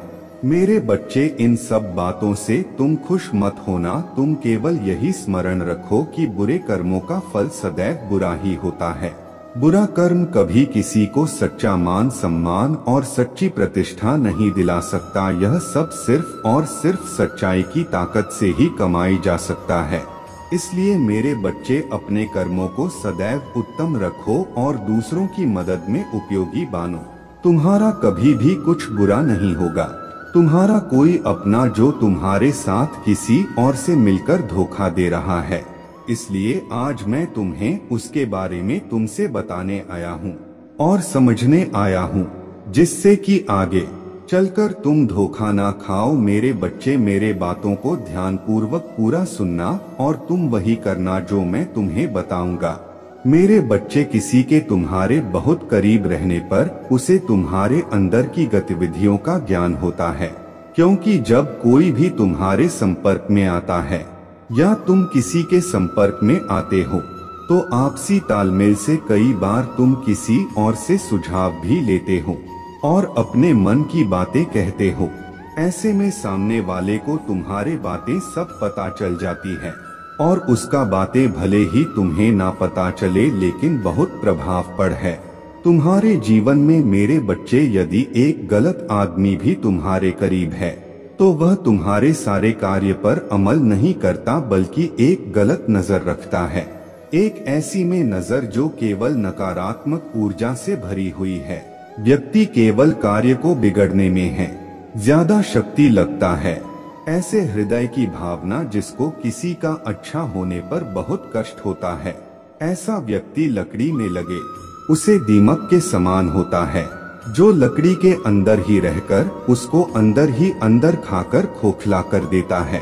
मेरे बच्चे, इन सब बातों से तुम खुश मत होना। तुम केवल यही स्मरण रखो कि बुरे कर्मों का फल सदैव बुरा ही होता है। बुरा कर्म कभी किसी को सच्चा मान सम्मान और सच्ची प्रतिष्ठा नहीं दिला सकता। यह सब सिर्फ और सिर्फ सच्चाई की ताकत से ही कमाई जा सकता है। इसलिए मेरे बच्चे, अपने कर्मों को सदैव उत्तम रखो और दूसरों की मदद में उपयोगी बनो। तुम्हारा कभी भी कुछ बुरा नहीं होगा। तुम्हारा कोई अपना जो तुम्हारे साथ किसी और से मिलकर धोखा दे रहा है, इसलिए आज मैं तुम्हें उसके बारे में तुमसे बताने आया हूँ और समझने आया हूँ, जिससे कि आगे चलकर तुम धोखा ना खाओ। मेरे बच्चे, मेरे बातों को ध्यानपूर्वक पूरा सुनना और तुम वही करना जो मैं तुम्हें बताऊंगा। मेरे बच्चे, किसी के तुम्हारे बहुत करीब रहने पर उसे तुम्हारे अंदर की गतिविधियों का ज्ञान होता है, क्योंकि जब कोई भी तुम्हारे संपर्क में आता है या तुम किसी के संपर्क में आते हो तो आपसी तालमेल से कई बार तुम किसी और से सुझाव भी लेते हो और अपने मन की बातें कहते हो। ऐसे में सामने वाले को तुम्हारे बातें सब पता चल जाती है और उसका बातें भले ही तुम्हें ना पता चले लेकिन बहुत प्रभाव है तुम्हारे जीवन में। मेरे बच्चे, यदि एक गलत आदमी भी तुम्हारे करीब है तो वह तुम्हारे सारे कार्य पर अमल नहीं करता बल्कि एक गलत नजर रखता है। एक ऐसी में नजर जो केवल नकारात्मक ऊर्जा से भरी हुई है। व्यक्ति केवल कार्य को बिगड़ने में है ज्यादा शक्ति लगता है। ऐसे हृदय की भावना जिसको किसी का अच्छा होने पर बहुत कष्ट होता है, ऐसा व्यक्ति लकड़ी में लगे उसे दीमक के समान होता है, जो लकड़ी के अंदर ही रहकर उसको अंदर ही अंदर खाकर खोखला कर देता है।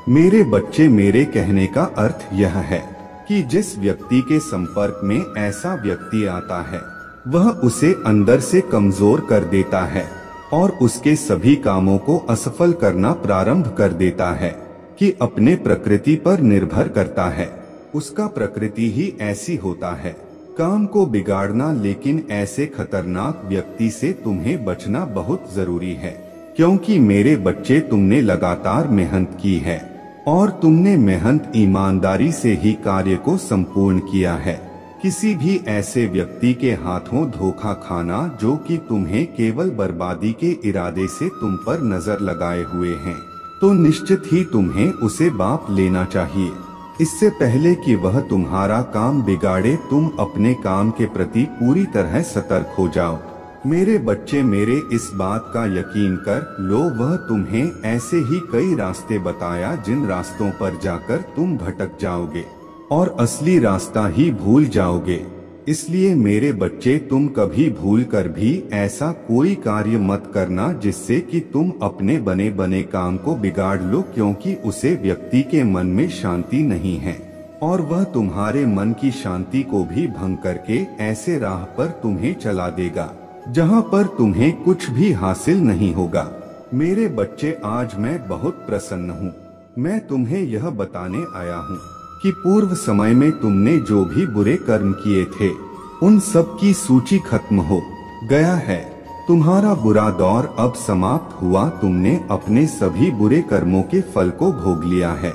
मेरे बच्चे, मेरे कहने का अर्थ यह है कि जिस व्यक्ति के संपर्क में ऐसा व्यक्ति आता है वह उसे अंदर से कमजोर कर देता है और उसके सभी कामों को असफल करना प्रारंभ कर देता है कि अपने प्रकृति पर निर्भर करता है। उसका प्रकृति ही ऐसी होता है, काम को बिगाड़ना। लेकिन ऐसे खतरनाक व्यक्ति से तुम्हें बचना बहुत जरूरी है, क्योंकि मेरे बच्चे, तुमने लगातार मेहनत की है और तुमने मेहनत ईमानदारी से ही कार्य को संपूर्ण किया है। किसी भी ऐसे व्यक्ति के हाथों धोखा खाना जो कि तुम्हें केवल बर्बादी के इरादे से तुम पर नजर लगाए हुए हैं, तो निश्चित ही तुम्हें उसे बाप लेना चाहिए। इससे पहले कि वह तुम्हारा काम बिगाड़े, तुम अपने काम के प्रति पूरी तरह सतर्क हो जाओ। मेरे बच्चे, मेरे इस बात का यकीन कर लो, वह तुम्हें ऐसे ही कई रास्ते बताया जिन रास्तों पर जाकर तुम भटक जाओगे और असली रास्ता ही भूल जाओगे। इसलिए मेरे बच्चे, तुम कभी भूल कर भी ऐसा कोई कार्य मत करना जिससे कि तुम अपने बने बने काम को बिगाड़ लो, क्योंकि उसे व्यक्ति के मन में शांति नहीं है और वह तुम्हारे मन की शांति को भी भंग करके ऐसे राह पर तुम्हें चला देगा जहां पर तुम्हें कुछ भी हासिल नहीं होगा। मेरे बच्चे, आज मैं बहुत प्रसन्न हूँ। मैं तुम्हें यह बताने आया हूँ कि पूर्व समय में तुमने जो भी बुरे कर्म किए थे उन सब की सूची खत्म हो गया है। तुम्हारा बुरा दौर अब समाप्त हुआ। तुमने अपने सभी बुरे कर्मों के फल को भोग लिया है।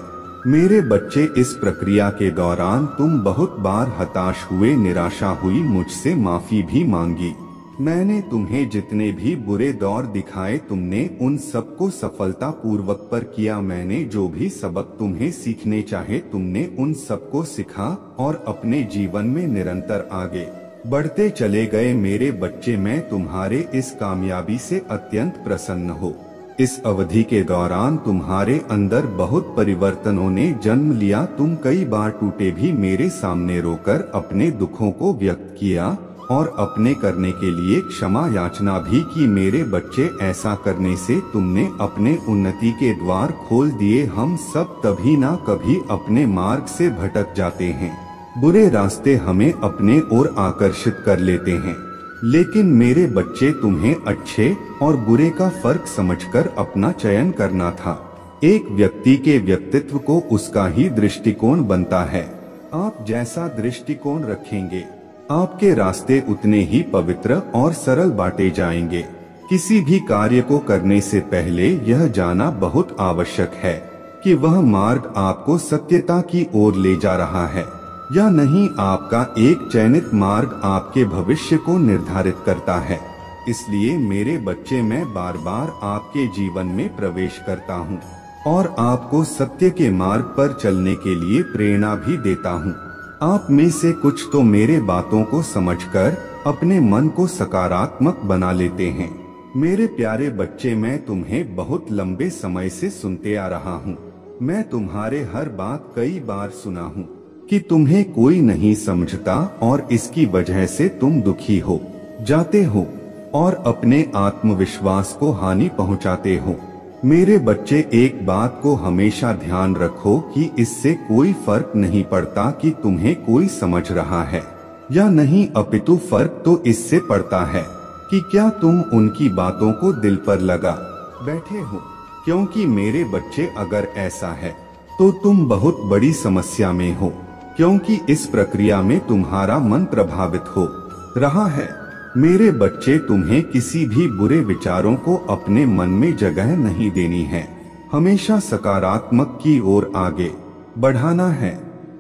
मेरे बच्चे, इस प्रक्रिया के दौरान तुम बहुत बार हताश हुए, निराशा हुई, मुझसे माफी भी मांगी। मैंने तुम्हें जितने भी बुरे दौर दिखाए तुमने उन सबको सफलता पूर्वक पर किया। मैंने जो भी सबक तुम्हें सीखने चाहे तुमने उन सबको सीखा और अपने जीवन में निरंतर आगे बढ़ते चले गए। मेरे बच्चे, मैं तुम्हारे इस कामयाबी से अत्यंत प्रसन्न हो। इस अवधि के दौरान तुम्हारे अंदर बहुत परिवर्तनों ने जन्म लिया। तुम कई बार टूटे भी मेरे सामने रोकर अपने दुखों को व्यक्त किया और अपने करने के लिए क्षमा याचना भी की। मेरे बच्चे, ऐसा करने से तुमने अपने उन्नति के द्वार खोल दिए। हम सब तभी ना कभी अपने मार्ग से भटक जाते हैं। बुरे रास्ते हमें अपने ओर आकर्षित कर लेते हैं, लेकिन मेरे बच्चे, तुम्हें अच्छे और बुरे का फर्क समझकर अपना चयन करना था। एक व्यक्ति के व्यक्तित्व को उसका ही दृष्टिकोण बनता है। आप जैसा दृष्टिकोण रखेंगे, आपके रास्ते उतने ही पवित्र और सरल बांटे जाएंगे। किसी भी कार्य को करने से पहले यह जानना बहुत आवश्यक है कि वह मार्ग आपको सत्यता की ओर ले जा रहा है या नहीं। आपका एक चयनित मार्ग आपके भविष्य को निर्धारित करता है। इसलिए मेरे बच्चे, मैं बार बार आपके जीवन में प्रवेश करता हूँ और आपको सत्य के मार्ग पर चलने के लिए प्रेरणा भी देता हूँ। आप में से कुछ तो मेरे बातों को समझकर अपने मन को सकारात्मक बना लेते हैं। मेरे प्यारे बच्चे, मैं तुम्हें बहुत लंबे समय से सुनते आ रहा हूँ। मैं तुम्हारे हर बात कई बार सुना हूँ कि तुम्हें कोई नहीं समझता और इसकी वजह से तुम दुखी हो जाते हो और अपने आत्मविश्वास को हानि पहुँचाते हो। मेरे बच्चे, एक बात को हमेशा ध्यान रखो कि इससे कोई फर्क नहीं पड़ता कि तुम्हें कोई समझ रहा है या नहीं, अपितु फर्क तो इससे पड़ता है कि क्या तुम उनकी बातों को दिल पर लगा बैठे हो। क्योंकि मेरे बच्चे, अगर ऐसा है तो तुम बहुत बड़ी समस्या में हो, क्योंकि इस प्रक्रिया में तुम्हारा मन प्रभावित हो रहा है। मेरे बच्चे, तुम्हें किसी भी बुरे विचारों को अपने मन में जगह नहीं देनी है। हमेशा सकारात्मक की ओर आगे बढ़ाना है।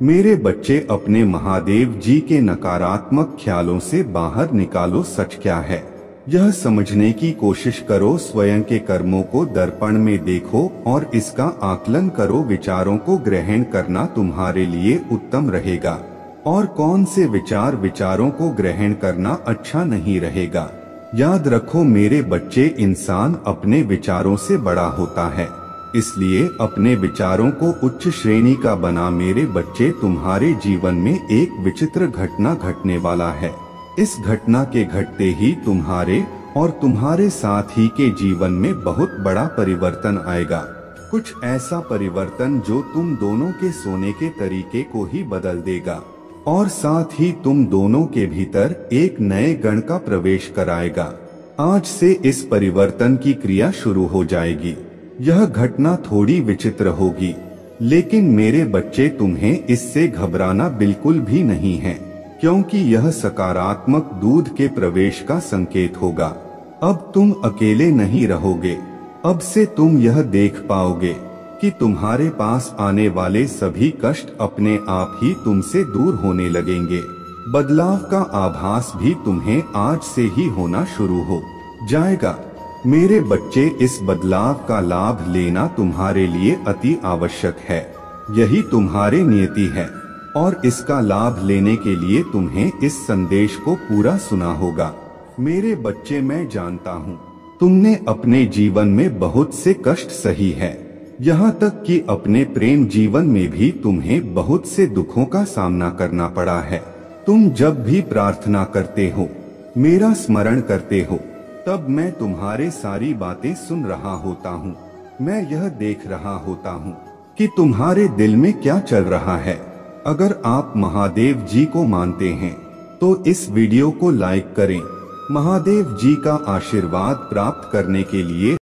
मेरे बच्चे, अपने महादेव जी के नकारात्मक ख्यालों से बाहर निकालो। सच क्या है यह समझने की कोशिश करो। स्वयं के कर्मों को दर्पण में देखो और इसका आकलन करो। विचारों को ग्रहण करना तुम्हारे लिए उत्तम रहेगा और कौन से विचारों को ग्रहण करना अच्छा नहीं रहेगा। याद रखो मेरे बच्चे, इंसान अपने विचारों से बड़ा होता है, इसलिए अपने विचारों को उच्च श्रेणी का बना। मेरे बच्चे, तुम्हारे जीवन में एक विचित्र घटना घटने वाला है। इस घटना के घटते ही तुम्हारे और तुम्हारे साथी के जीवन में बहुत बड़ा परिवर्तन आएगा। कुछ ऐसा परिवर्तन जो तुम दोनों के सोने के तरीके को ही बदल देगा और साथ ही तुम दोनों के भीतर एक नए गण का प्रवेश कराएगा। आज से इस परिवर्तन की क्रिया शुरू हो जाएगी। यह घटना थोड़ी विचित्र होगी, लेकिन मेरे बच्चे, तुम्हें इससे घबराना बिल्कुल भी नहीं है, क्योंकि यह सकारात्मक दूध के प्रवेश का संकेत होगा। अब तुम अकेले नहीं रहोगे। अब से तुम यह देख पाओगे कि तुम्हारे पास आने वाले सभी कष्ट अपने आप ही तुमसे दूर होने लगेंगे। बदलाव का आभास भी तुम्हें आज से ही होना शुरू हो जाएगा। मेरे बच्चे, इस बदलाव का लाभ लेना तुम्हारे लिए अति आवश्यक है। यही तुम्हारी नियति है और इसका लाभ लेने के लिए तुम्हें इस संदेश को पूरा सुना होगा। मेरे बच्चे, मैं जानता हूँ तुमने अपने जीवन में बहुत से कष्ट सही है, यहाँ तक कि अपने प्रेम जीवन में भी तुम्हें बहुत से दुखों का सामना करना पड़ा है। तुम जब भी प्रार्थना करते हो, मेरा स्मरण करते हो, तब मैं तुम्हारे सारी बातें सुन रहा होता हूँ। मैं यह देख रहा होता हूँ कि तुम्हारे दिल में क्या चल रहा है। अगर आप महादेव जी को मानते हैं तो इस वीडियो को लाइक करें। महादेव जी का आशीर्वाद प्राप्त करने के लिए